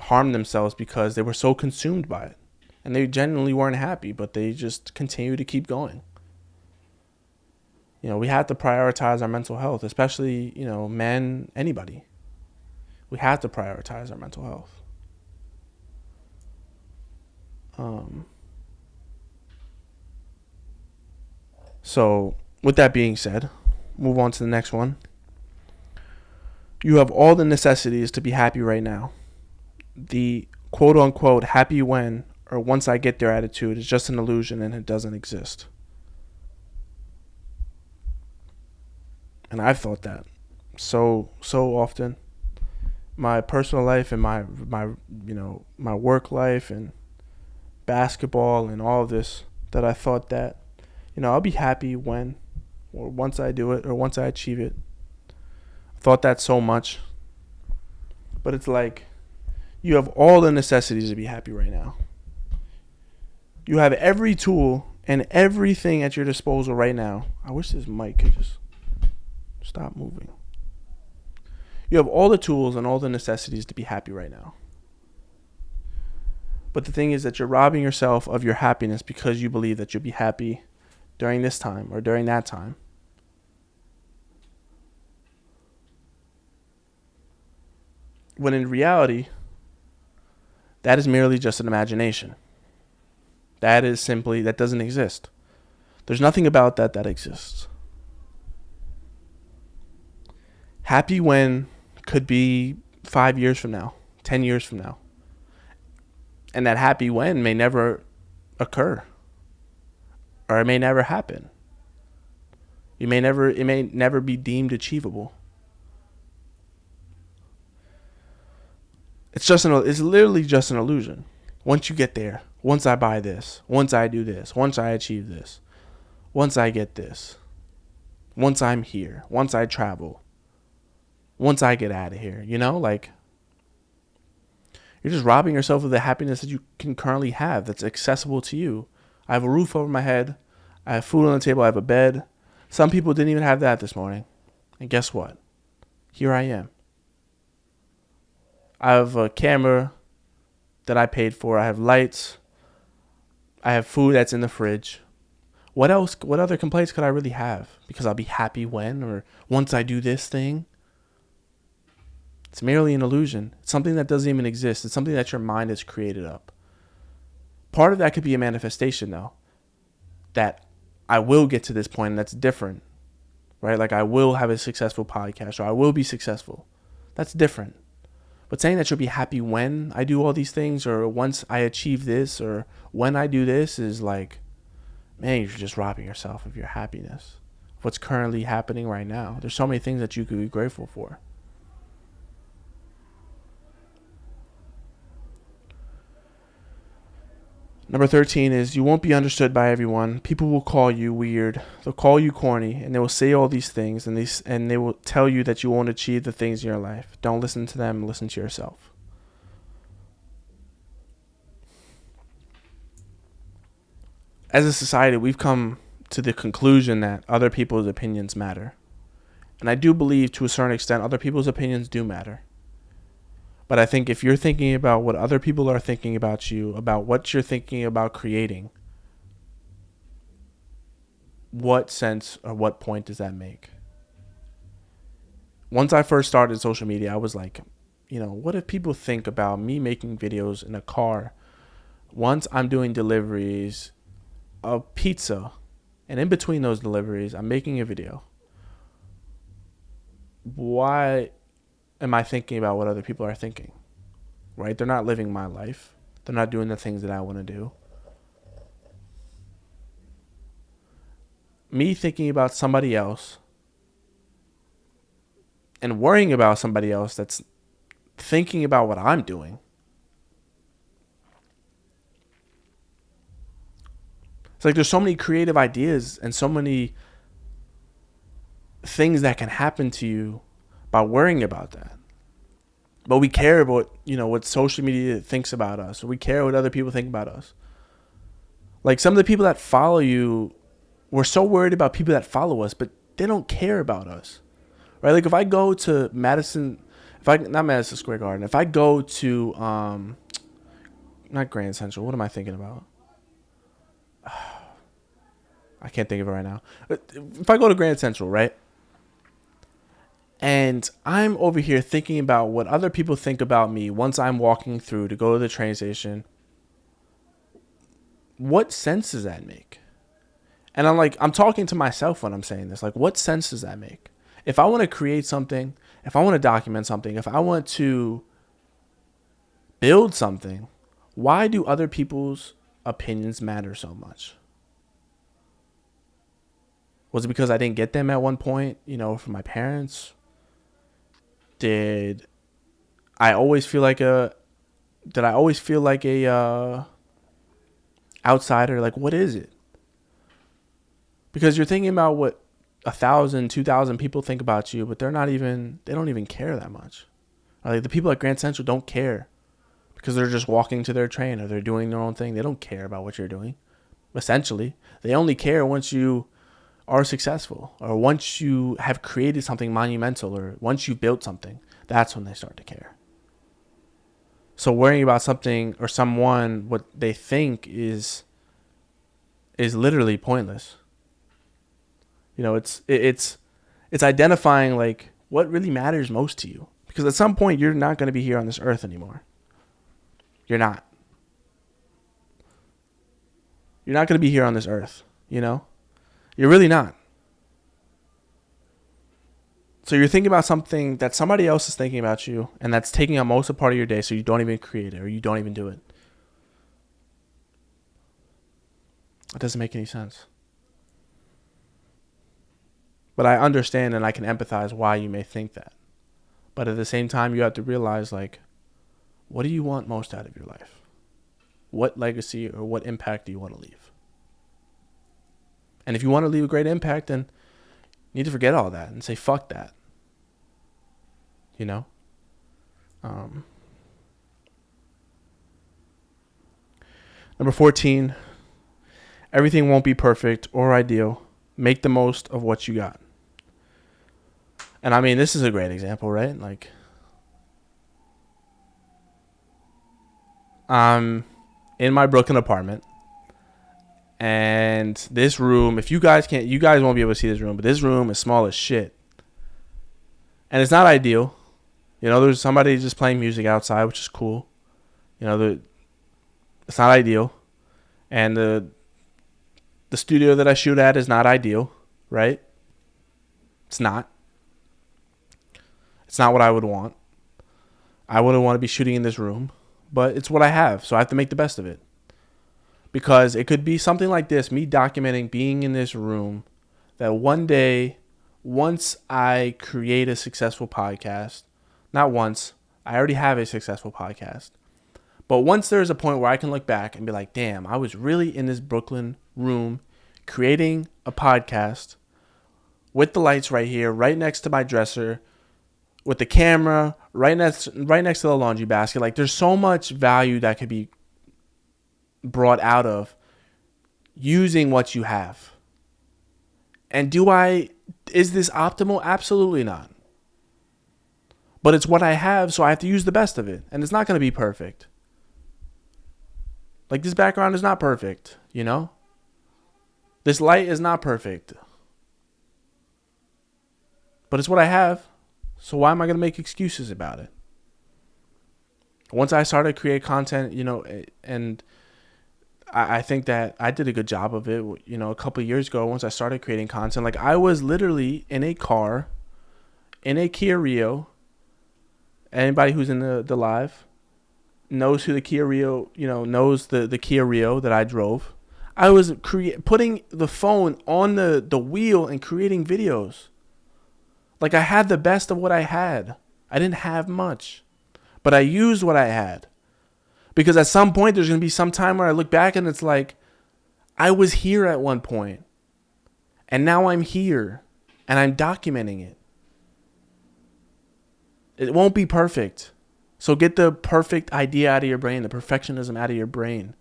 harmed themselves because they were so consumed by it, and they genuinely weren't happy, but they just continue to keep going. We have to prioritize our mental health, especially, men, anybody. We have to prioritize our mental health. So with that being said, move on to the next one. You have all the necessities to be happy right now. The quote unquote happy when or once I get there attitude is just an illusion, and it doesn't exist. And I've thought that so often. My personal life and my work life and basketball and all of this, that I thought that, I'll be happy when, or once I do it, or once I achieve it. I thought that so much. But it's like, you have all the necessities to be happy right now. You have every tool and everything at your disposal right now. I wish this mic could just stop moving. You have all the tools and all the necessities to be happy right now. But the thing is that you're robbing yourself of your happiness because you believe that you'll be happy during this time or during that time. When in reality, that is merely just an imagination. That doesn't exist. There's nothing about that exists. Happy when could be 5 years from now, 10 years from now. And that happy when may never occur. Or it may never happen. It may never be deemed achievable. It's literally just an illusion. Once you get there, once I buy this, once I do this, once I achieve this, once I get this, once I'm here, once I travel, once I get out of here, you're just robbing yourself of the happiness that you can currently have, that's accessible to you. I have a roof over my head. I have food on the table. I have a bed. Some people didn't even have that this morning. And guess what? Here I am. I have a camera that I paid for. I have lights. I have food that's in the fridge. What else? What other complaints could I really have? Because I'll be happy when or once I do this thing. It's merely an illusion. It's something that doesn't even exist. It's something that your mind has created up. Part of that could be a manifestation, though, that I will get to this point and that's different, right? Like I will have a successful podcast or I will be successful. That's different. But saying that you'll be happy when I do all these things or once I achieve this or when I do this is like, man, you're just robbing yourself of your happiness. What's currently happening right now. There's so many things that you could be grateful for. Number 13 is you won't be understood by everyone. People will call you weird. They'll call you corny and they will say all these things and they will tell you that you won't achieve the things in your life. Don't listen to them. Listen to yourself. As a society, we've come to the conclusion that other people's opinions matter. And I do believe to a certain extent other people's opinions do matter. But I think if you're thinking about what other people are thinking about you, about what you're thinking about creating, what sense or what point does that make? Once I first started social media, I was like, what if people think about me making videos in a car once I'm doing deliveries of pizza and in between those deliveries, I'm making a video? Why am I thinking about what other people are thinking? Right? They're not living my life. They're not doing the things that I want to do. Me thinking about somebody else and worrying about somebody else that's thinking about what I'm doing. It's like there's so many creative ideas and so many things that can happen to you by worrying about that. But we care about, what social media thinks about us. Or we care what other people think about us. Like some of the people that follow you, we're so worried about people that follow us, but they don't care about us. Right? Like if I go to not Madison Square Garden, if I go to, not Grand Central, what am I thinking about? I can't think of it right now. If I go to Grand Central, right? And I'm over here thinking about what other people think about me once I'm walking through to go to the train station. What sense does that make? And I'm talking to myself when I'm saying this. Like, what sense does that make? If I want to create something, if I want to document something, if I want to build something, why do other people's opinions matter so much? Was it because I didn't get them at one point, from my parents? Did I always feel like a outsider? Like, what is it? Because you're thinking about what 1,000, 2,000 people think about you, but they don't even care that much. Like the people at Grand Central don't care because they're just walking to their train or they're doing their own thing. They don't care about what you're doing. Essentially, they only care once you are successful or once you have created something monumental or once you built something. That's when they start to care. So worrying about something or someone, what they think is literally pointless. It's identifying like what really matters most to you, because at some point you're not going to be here on this earth anymore. You're not going to be here on this earth, You're really not. So you're thinking about something that somebody else is thinking about you, and that's taking up most of part of your day, so you don't even create it or you don't even do it. It doesn't make any sense. But I understand and I can empathize why you may think that. But at the same time, you have to realize, like, what do you want most out of your life? What legacy or what impact do you want to leave? And if you want to leave a great impact, then you need to forget all that and say, fuck that. Number 14, everything won't be perfect or ideal. Make the most of what you got. And I mean, this is a great example, right? Like, I'm in my Brooklyn apartment. And this room, if you guys can't, you guys won't be able to see this room, but this room is small as shit. And it's not ideal. You know, there's somebody just playing music outside, which is cool. You know, it's not ideal. And the studio that I shoot at is not ideal, right? It's not. It's not what I would want. I wouldn't want to be shooting in this room, but it's what I have, so I have to make the best of it. Because it could be something like this, me documenting being in this room, that one day, once I create a successful podcast, not once, I already have a successful podcast, but once there's a point where I can look back and be like, damn, I was really in this Brooklyn room creating a podcast with the lights right here, right next to my dresser, with the camera right next to the laundry basket. Like, there's so much value that could be brought out of using what you have. And is this optimal? Absolutely not. But it's what I have, so I have to use the best of it. And it's not going to be perfect. Like, this background is not perfect, you know? This light is not perfect. But it's what I have. So why am I going to make excuses about it? Once I started to create content, you know, and I think that I did a good job of it, you know, a couple of years ago, once I started creating content. Like, I was literally in a car, in a Kia Rio. Anybody who's in the live knows who the Kia Rio, you know, knows the Kia Rio that I drove. I was putting the phone on the wheel and creating videos. Like, I had the best of what I had. I didn't have much, but I used what I had. Because at some point, there's going to be some time where I look back and it's like, I was here at one point, and now I'm here, and I'm documenting it. It won't be perfect. So get the perfect idea out of your brain, the perfectionism out of your brain.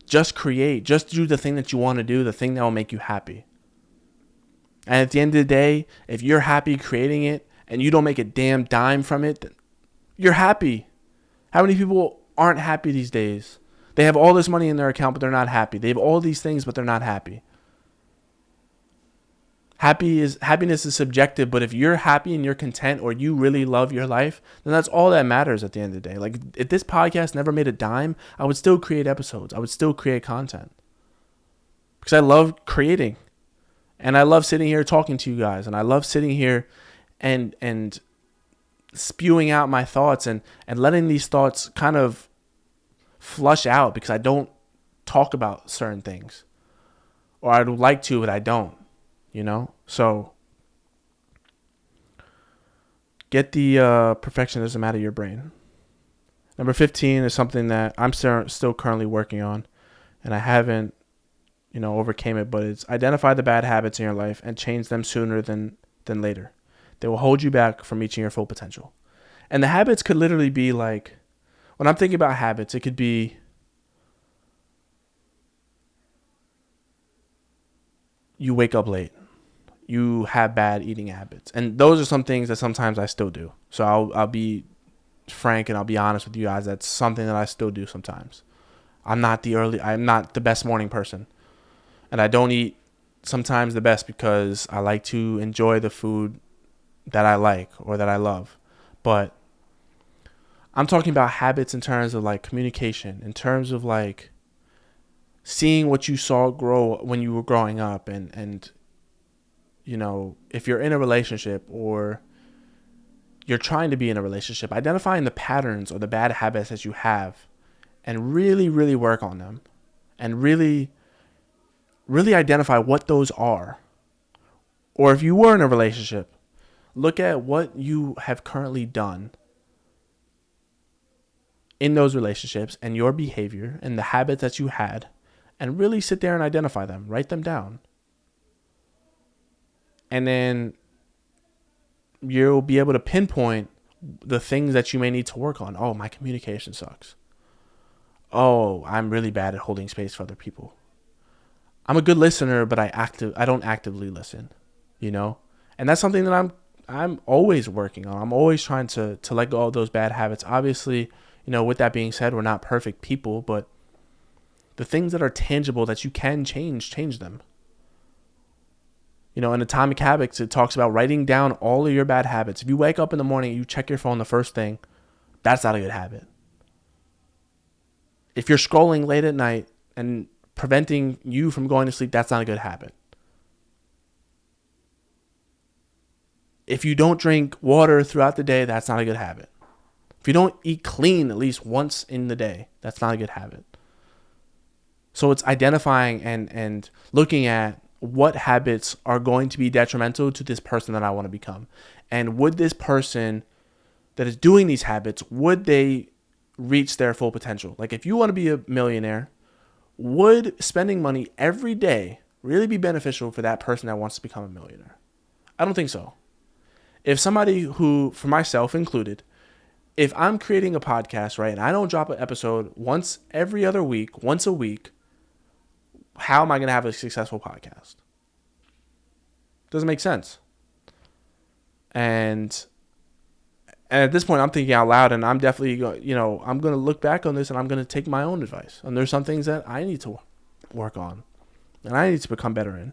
Just create. Just do the thing that you want to do, the thing that will make you happy. And at the end of the day, if you're happy creating it and you don't make a damn dime from it, then you're happy. How many people aren't happy these days? They have all this money in their account, but they're not happy. They have all these things, but they're not happy. Happiness is subjective, but if you're happy and you're content, or you really love your life, then that's all that matters at the end of the day. Like, if this podcast never made a dime, I would still create episodes. I would still create content. Because I love creating. And I love sitting here talking to you guys. And I love sitting here and spewing out my thoughts and letting these thoughts kind of flush out, because I don't talk about certain things. Or I'd like to, but I don't. You know? So get the perfectionism out of your brain. Number 15 is something that I'm still currently working on, and I haven't, overcame it, but it's identify the bad habits in your life and change them sooner than later. They will hold you back from reaching your full potential. And the habits could literally be like, when I'm thinking about habits, it could be you wake up late. You have bad eating habits. And those are some things that sometimes I still do. So I'll be frank and I'll be honest with you guys. That's something that I still do sometimes. I'm not the best morning person. And I don't eat sometimes the best because I like to enjoy the food that I like or that I love. But I'm talking about habits in terms of like communication, in terms of like seeing what you saw grow when you were growing up, and if you're in a relationship or you're trying to be in a relationship, identifying the patterns or the bad habits that you have and really, really work on them and really, really identify what those are. Or if you were in a relationship, look at what you have currently done in those relationships and your behavior and the habits that you had, and really sit there and identify them, write them down. And then you'll be able to pinpoint the things that you may need to work on. Oh, my communication sucks. Oh, I'm really bad at holding space for other people. I'm a good listener, but I don't actively listen, And that's something that I'm always working on. I'm always trying to let go of those bad habits. Obviously, with that being said, we're not perfect people, but The things that are tangible that you can change them. You know, in Atomic Habits, it talks about writing down all of your bad habits. If you wake up in the morning and you check your phone the first thing, that's not a good habit. If you're scrolling late at night and preventing you from going to sleep, that's not a good habit. If you don't drink water throughout the day, that's not a good habit. If you don't eat clean at least once in the day, that's not a good habit. So it's identifying and looking at what habits are going to be detrimental to this person that I want to become. And would this person that is doing these habits, would they reach their full potential? Like if you want to be a millionaire, would spending money every day really be beneficial for that person that wants to become a millionaire? I don't think so. If somebody who, for myself included, if I'm creating a podcast, right, and I don't drop an episode once every other week, once a week, how am I going to have a successful podcast? Doesn't make sense. And at this point, I'm thinking out loud, and I'm definitely, I'm going to look back on this, and I'm going to take my own advice. And there's some things that I need to work on, and I need to become better in,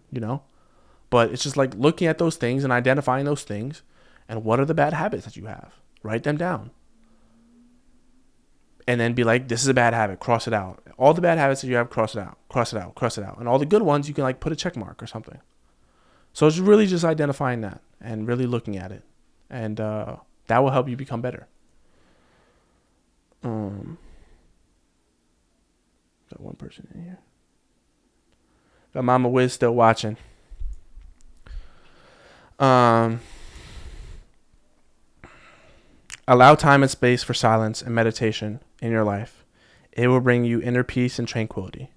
But it's just like looking at those things and identifying those things, and what are the bad habits that you have? Write them down. And then be like, this is a bad habit, cross it out. All the bad habits that you have, cross it out, cross it out, cross it out. And all the good ones, you can like put a check mark or something. So it's really just identifying that and really looking at it. And that will help you become better. Got one person in here. Got Mama Wiz still watching. Allow time and space for silence and meditation in your life. It will bring you inner peace and tranquility.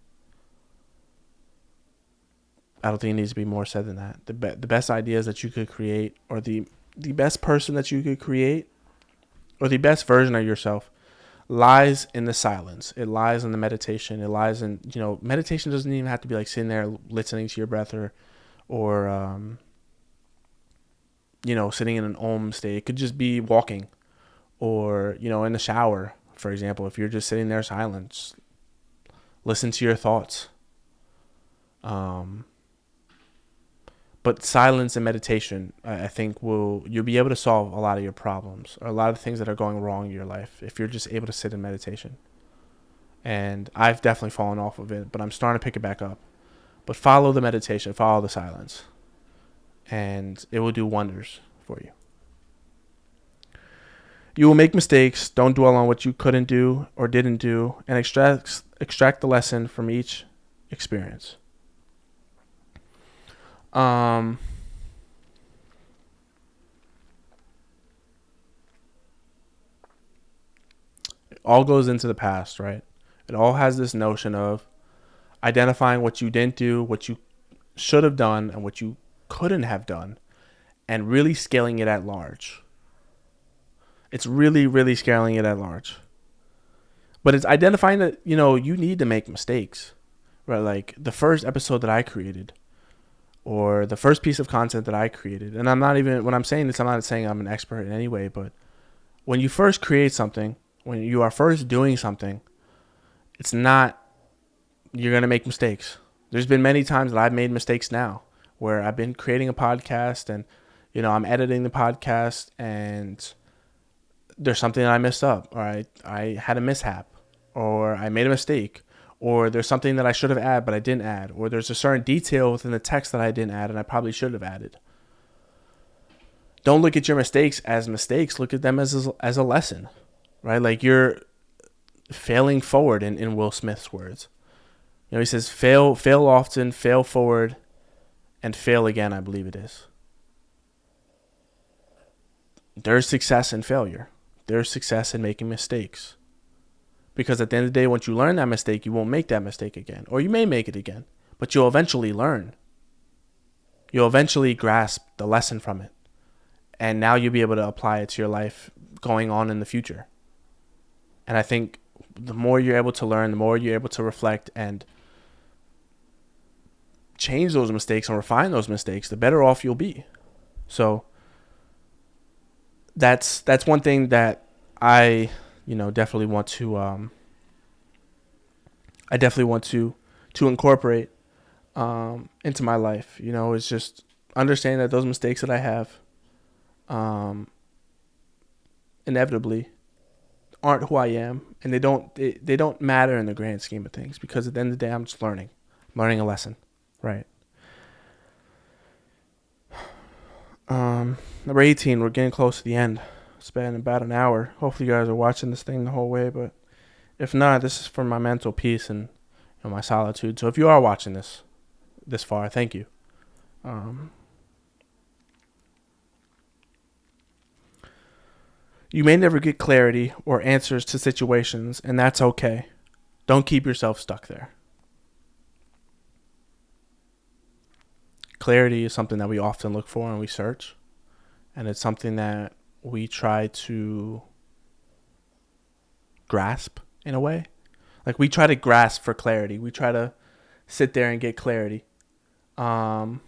I don't think it needs to be more said than that. The best ideas that you could create, or the best person that you could create, or the best version of yourself, lies in the silence. It lies in the meditation. It lies in, meditation doesn't even have to be like sitting there listening to your breath or sitting in an Om state. It could just be walking. Or, in the shower, for example, if you're just sitting there silent, listen to your thoughts. But silence and meditation, I think you'll be able to solve a lot of your problems, or a lot of things that are going wrong in your life if you're just able to sit in meditation. And I've definitely fallen off of it, but I'm starting to pick it back up. But follow the meditation, follow the silence, and it will do wonders for you. You will make mistakes. Don't dwell on what you couldn't do or didn't do, and extract the lesson from each experience. It all goes into the past, right? It all has this notion of identifying what you didn't do, what you should have done, and what you couldn't have done, and really scaling it at large. It's really, really scaling it at large. But it's identifying that, you need to make mistakes, right? Like the first episode that I created, or the first piece of content that I created. And when I'm saying this, I'm not saying I'm an expert in any way, but when you first create something, when you are first doing something, you're going to make mistakes. There's been many times that I've made mistakes now where I've been creating a podcast and, I'm editing the podcast and there's something that I messed up, or I had a mishap, or I made a mistake, or there's something that I should have added but I didn't add, or there's a certain detail within the text that I didn't add and I probably should have added. Don't look at your mistakes as mistakes. Look at them as a lesson, right? Like you're failing forward in Will Smith's words. He says, fail often, fail forward, and fail again, I believe it is. There's success in failure. There's success in making mistakes. Because at the end of the day, once you learn that mistake, you won't make that mistake again. Or you may make it again, but you'll eventually learn. You'll eventually grasp the lesson from it. And now you'll be able to apply it to your life going on in the future. And I think the more you're able to learn, the more you're able to reflect and change those mistakes and refine those mistakes, the better off you'll be. So that's one thing that I definitely want to I definitely want to incorporate into my life. Is just understanding that those mistakes that I have, um, inevitably aren't who I am, and they don't matter in the grand scheme of things, because at the end of the day, I'm just learning. I'm learning a lesson, right? Number 18, we're getting close to the end. It's been about an hour. Hopefully you guys are watching this thing the whole way, but if not, this is for my mental peace and my solitude. So if you are watching this far, thank you. You may never get clarity or answers to situations, and that's okay. Don't keep yourself stuck there. Clarity is something that we often look for and we search, and it's something that we try to grasp in a way. Like, we try to grasp for clarity. We try to sit there and get clarity. And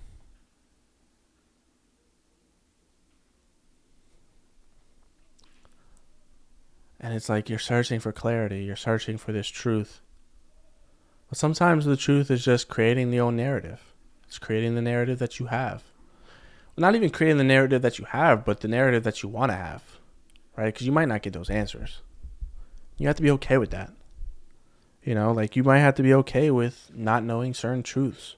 it's like you're searching for clarity. You're searching for this truth. But sometimes the truth is just creating the own narrative. It's creating the narrative that you have. Well, not even creating the narrative that you have, but the narrative that you want to have. Right? Because you might not get those answers. You have to be okay with that. Like, you might have to be okay with not knowing certain truths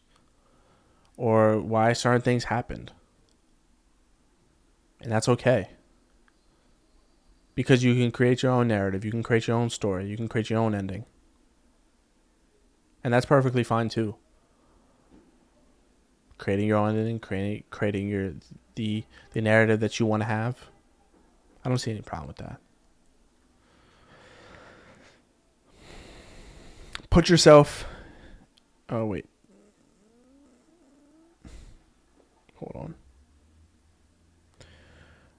or why certain things happened. And that's okay. Because you can create your own narrative. You can create your own story. You can create your own ending. And that's perfectly fine too. Creating your own ending, creating the narrative that you want to have. I don't see any problem with that. Put yourself... Oh, wait. Hold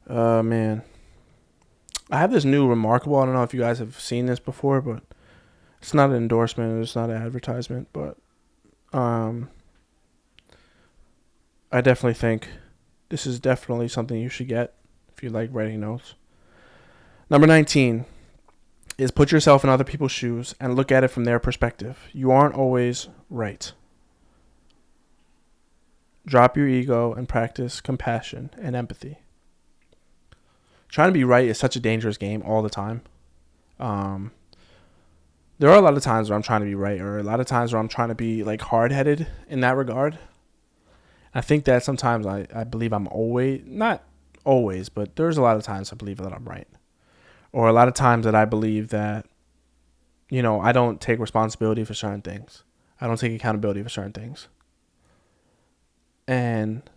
on. Man. I have this new Remarkable. I don't know if you guys have seen this before, but it's not an endorsement. It's not an advertisement, but I definitely think this is definitely something you should get if you like writing notes. Number 19 is put yourself in other people's shoes and look at it from their perspective. You aren't always right. Drop your ego and practice compassion and empathy. Trying to be right is such a dangerous game all the time. There are a lot of times where I'm trying to be right, or a lot of times where I'm trying to be like hard-headed in that regard. I think that sometimes I believe I'm not always, but there's a lot of times I believe that I'm right. Or a lot of times that I believe that, I don't take responsibility for certain things. I don't take accountability for certain things. And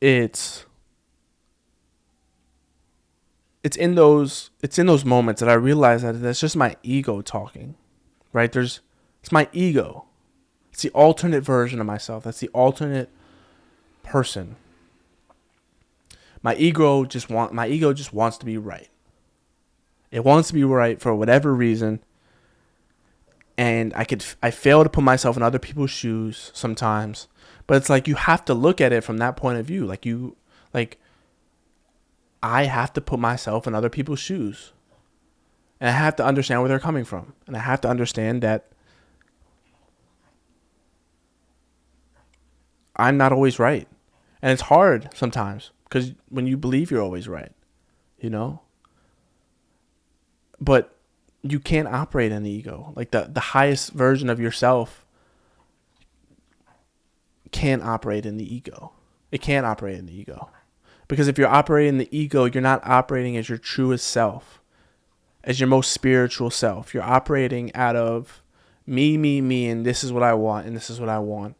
it's in those moments that I realize that that's just my ego talking, right? It's my ego. It's the alternate version of myself. That's the alternate person. My ego just wants to be right. It wants to be right for whatever reason. And I fail to put myself in other people's shoes sometimes. But it's like you have to look at it from that point of view. I have to put myself in other people's shoes. And I have to understand where they're coming from. And I have to understand that I'm not always right. And it's hard sometimes because when you believe you're always right, But you can't operate in the ego. Like the highest version of yourself can't operate in the ego. It can't operate in the ego. Because if you're operating in the ego, you're not operating as your truest self, as your most spiritual self. You're operating out of me, and this is what I want, and this is what I want.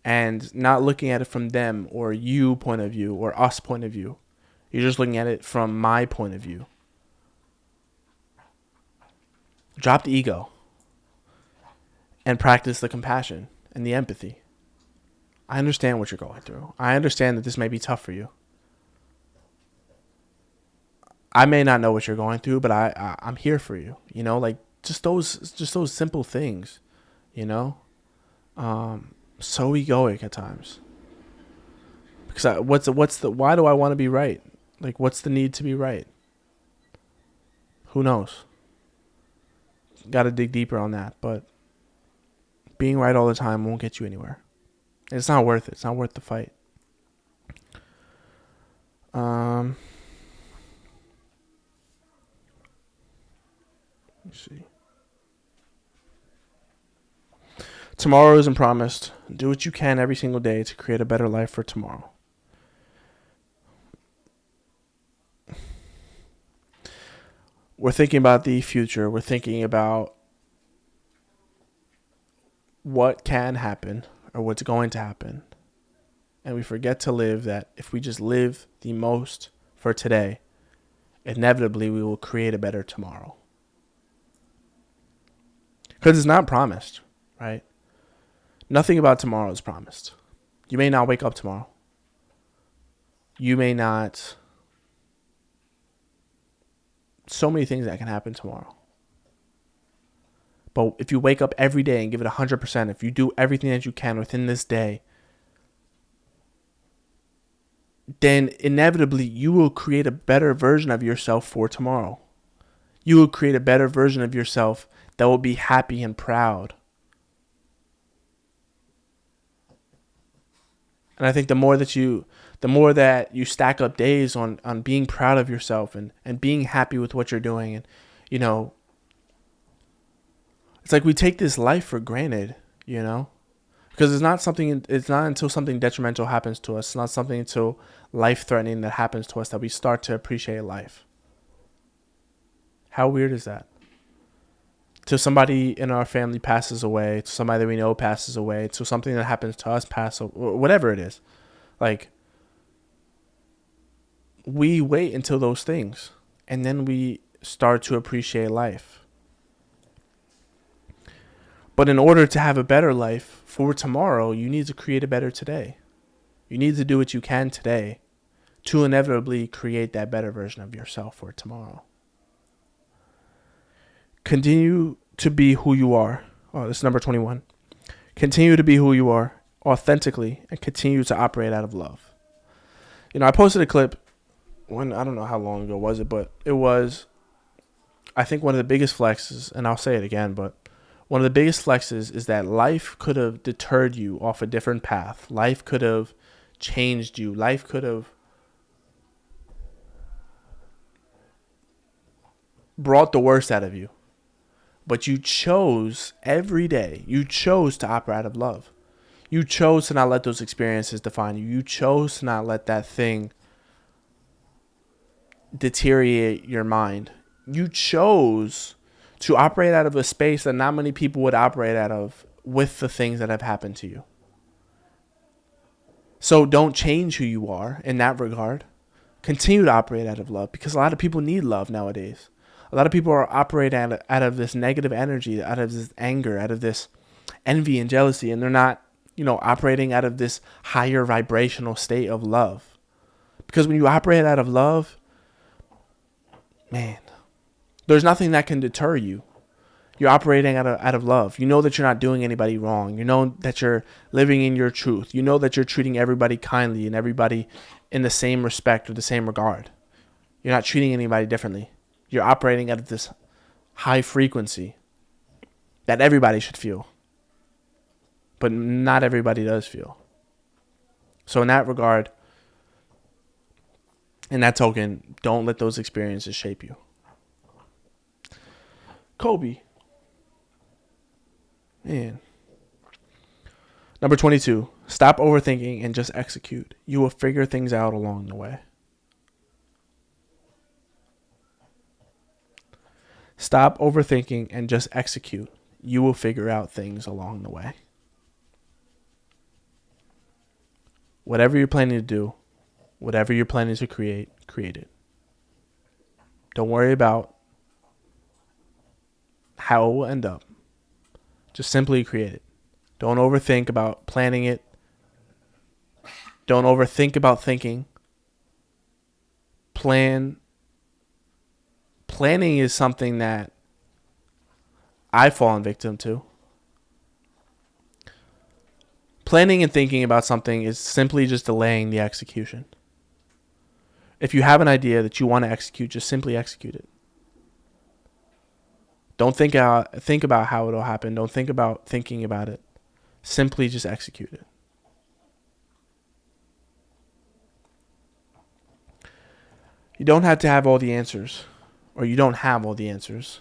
And not looking at it from them or you point of view or us point of view. You're just looking at it from my point of view. Drop the ego and practice the compassion and the empathy. I understand what you're going through. I understand that this may be tough for you. I may not know what you're going through, but I'm here for you. Just those simple things, So egoic at times. Because why do I want to be right? Like, what's the need to be right? Who knows? got to dig deeper on that. But being right all the time won't get you anywhere. It's not worth it. It's not worth the fight. Let me see. Tomorrow isn't promised. Do what you can every single day to create a better life for tomorrow. We're thinking about the future. We're thinking about what can happen or what's going to happen. And we forget to live that if we just live the most for today, inevitably we will create a better tomorrow. Because it's not promised, right? Nothing about tomorrow is promised. You may not wake up tomorrow. You may not. So many things that can happen tomorrow. But if you wake up every day and give it 100%, if you do everything that you can within this day, then inevitably you will create a better version of yourself for tomorrow. You will create a better version of yourself that will be happy and proud. And I think the more that you stack up days on being proud of yourself and being happy with what you're doing, and it's like we take this life for granted, because it's not until something detrimental happens to us, it's not something until life-threatening that happens to us that we start to appreciate life. How weird is that? Till somebody in our family passes away, till somebody that we know passes away, till something that happens to us whatever it is. Like, we wait until those things, and then we start to appreciate life. But in order to have a better life for tomorrow, you need to create a better today. You need to do what you can today to inevitably create that better version of yourself for tomorrow. Continue to be who you are. Oh, this is number 21. Continue to be who you are authentically and continue to operate out of love. I posted a clip I don't know how long ago was it, but it was, I think, one of the biggest flexes, and I'll say it again, but one of the biggest flexes is that life could have deterred you off a different path. Life could have changed you. Life could have brought the worst out of you. But you chose every day. You chose to operate out of love. You chose to not let those experiences define you. You chose to not let that thing deteriorate your mind. You chose to operate out of a space that not many people would operate out of with the things that have happened to you. So don't change who you are in that regard. Continue to operate out of love, because a lot of people need love nowadays. A lot of people are operating out of this negative energy, out of this anger, out of this envy and jealousy, and they're not, operating out of this higher vibrational state of love. Because when you operate out of love, man, there's nothing that can deter you. You're operating out of love. You know that you're not doing anybody wrong. You know that you're living in your truth. You know that you're treating everybody kindly and everybody in the same respect or the same regard. You're not treating anybody differently. You're operating out of this high frequency that everybody should feel. But not everybody does feel. So in that regard, in that token, don't let those experiences shape you. Kobe. Man. Number 22. Stop overthinking and just execute. You will figure things out along the way. Stop overthinking and just execute. You will figure out things along the way. Whatever you're planning to do, whatever you're planning to create, create it. Don't worry about how it will end up. Just simply create it. Don't overthink about planning it. Don't overthink about thinking. Planning is something that I've fallen victim to. Planning and thinking about something is simply just delaying the execution. If you have an idea that you want to execute, just simply execute it. Don't think about how it'll happen. Don't think about thinking about it. Simply just execute it. You don't have to have all the answers, or you don't have all the answers.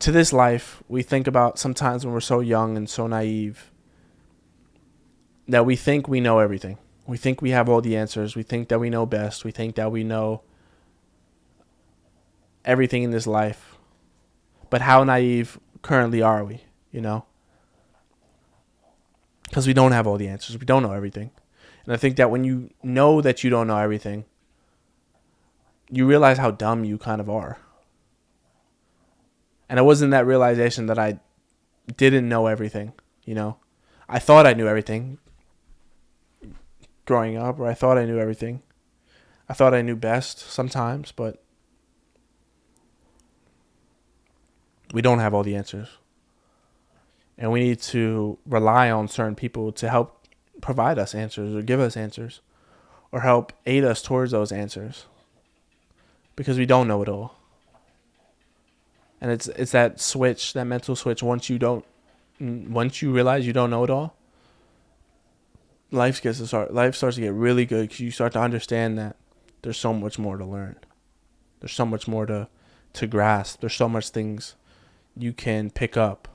To this life, we think about sometimes when we're so young and so naive that we think we know everything. We think we have all the answers. We think that we know best. We think that we know everything in this life. But how naive currently are we, you know? Because we don't have all the answers. We don't know everything. And I think that when you know that you don't know everything, you realize how dumb you kind of are. And it wasn't that realization that I didn't know everything, you know? I thought I knew everything growing up, or I thought I knew everything. I thought I knew best sometimes, but we don't have all the answers. And we need to rely on certain people to help provide us answers or give us answers or help aid us towards those answers, because we don't know it all. And it's that switch, that mental switch. Once you realize you don't know it all, life starts to get really good, because you start to understand that there's so much more to learn. There's so much more to grasp. There's so much things you can pick up.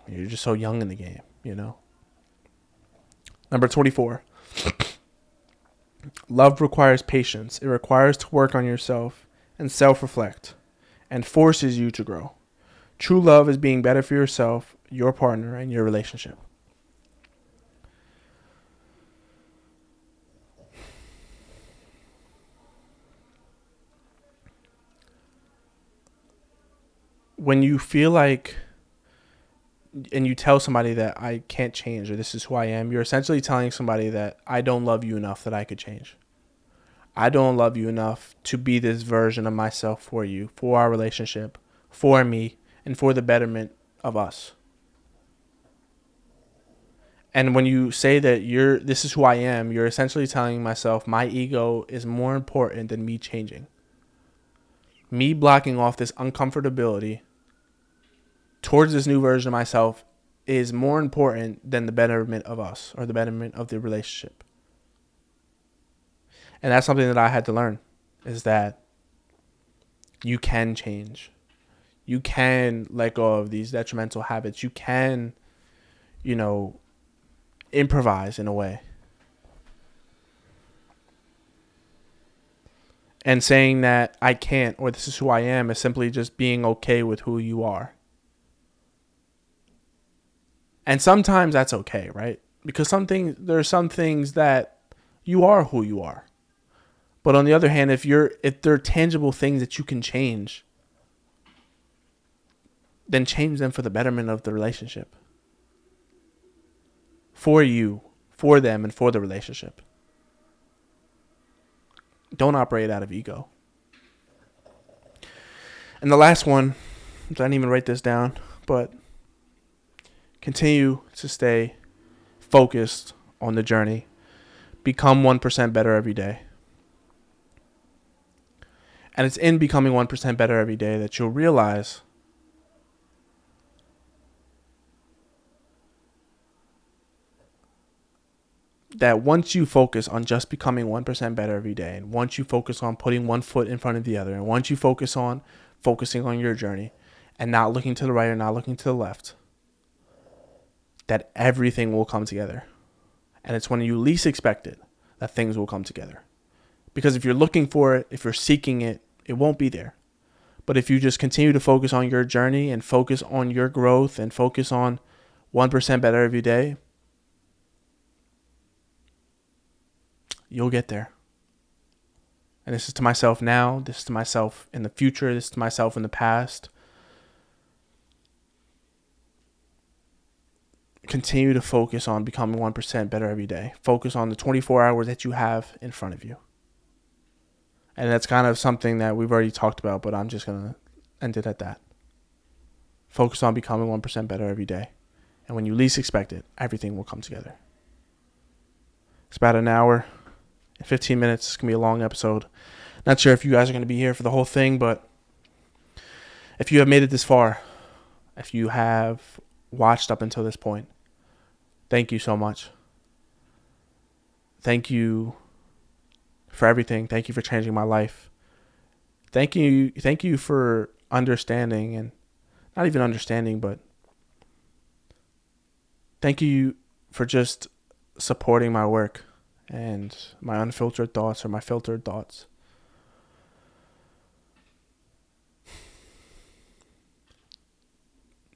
You're just so young in the game, you know. Number 24. Love requires patience. It requires to work on yourself and self-reflect and forces you to grow. True love is being better for yourself, your partner, and your relationship. When you feel like, and you tell somebody that I can't change, or this is who I am, you're essentially telling somebody that I don't love you enough that I could change. I don't love you enough to be this version of myself for you, for our relationship, for me, and for the betterment of us. And when you say that this is who I am, you're essentially telling myself my ego is more important than me changing. Me blocking off this uncomfortability towards this new version of myself is more important than the betterment of us or the betterment of the relationship. And that's something that I had to learn, is that you can change. You can let go of these detrimental habits. You can, improvise in a way. And saying that I can't, or this is who I am, is simply just being okay with who you are. And sometimes that's okay, right? Because there are some things that you are who you are. But on the other hand, if there are tangible things that you can change, then change them for the betterment of the relationship. For you, for them, and for the relationship. Don't operate out of ego. And the last one, I didn't even write this down, but continue to stay focused on the journey. Become 1% better every day. And it's in becoming 1% better every day that you'll realize that once you focus on just becoming 1% better every day, and once you focus on putting one foot in front of the other, and once you focusing on your journey and not looking to the right or not looking to the left, that everything will come together. And it's when you least expect it that things will come together. Because if you're looking for it, if you're seeking it, it won't be there. But if you just continue to focus on your journey and focus on your growth and focus on 1% better every day, you'll get there. And this is to myself now. This is to myself in the future. This is to myself in the past. Continue to focus on becoming 1% better every day. Focus on the 24 hours that you have in front of you. And that's kind of something that we've already talked about, but I'm just going to end it at that. Focus on becoming 1% better every day. And when you least expect it, everything will come together. It's about an hour and 15 minutes. It's going to be a long episode. Not sure if you guys are going to be here for the whole thing, but if you have made it this far, if you have watched up until this point, thank you so much. Thank you for everything. Thank you for changing my life. Thank you for understanding, and not even understanding, but thank you for just supporting my work and my unfiltered thoughts or my filtered thoughts.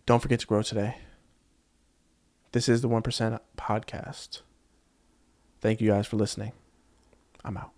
Don't forget to grow today. This is the 1% podcast. Thank you guys for listening. I'm out.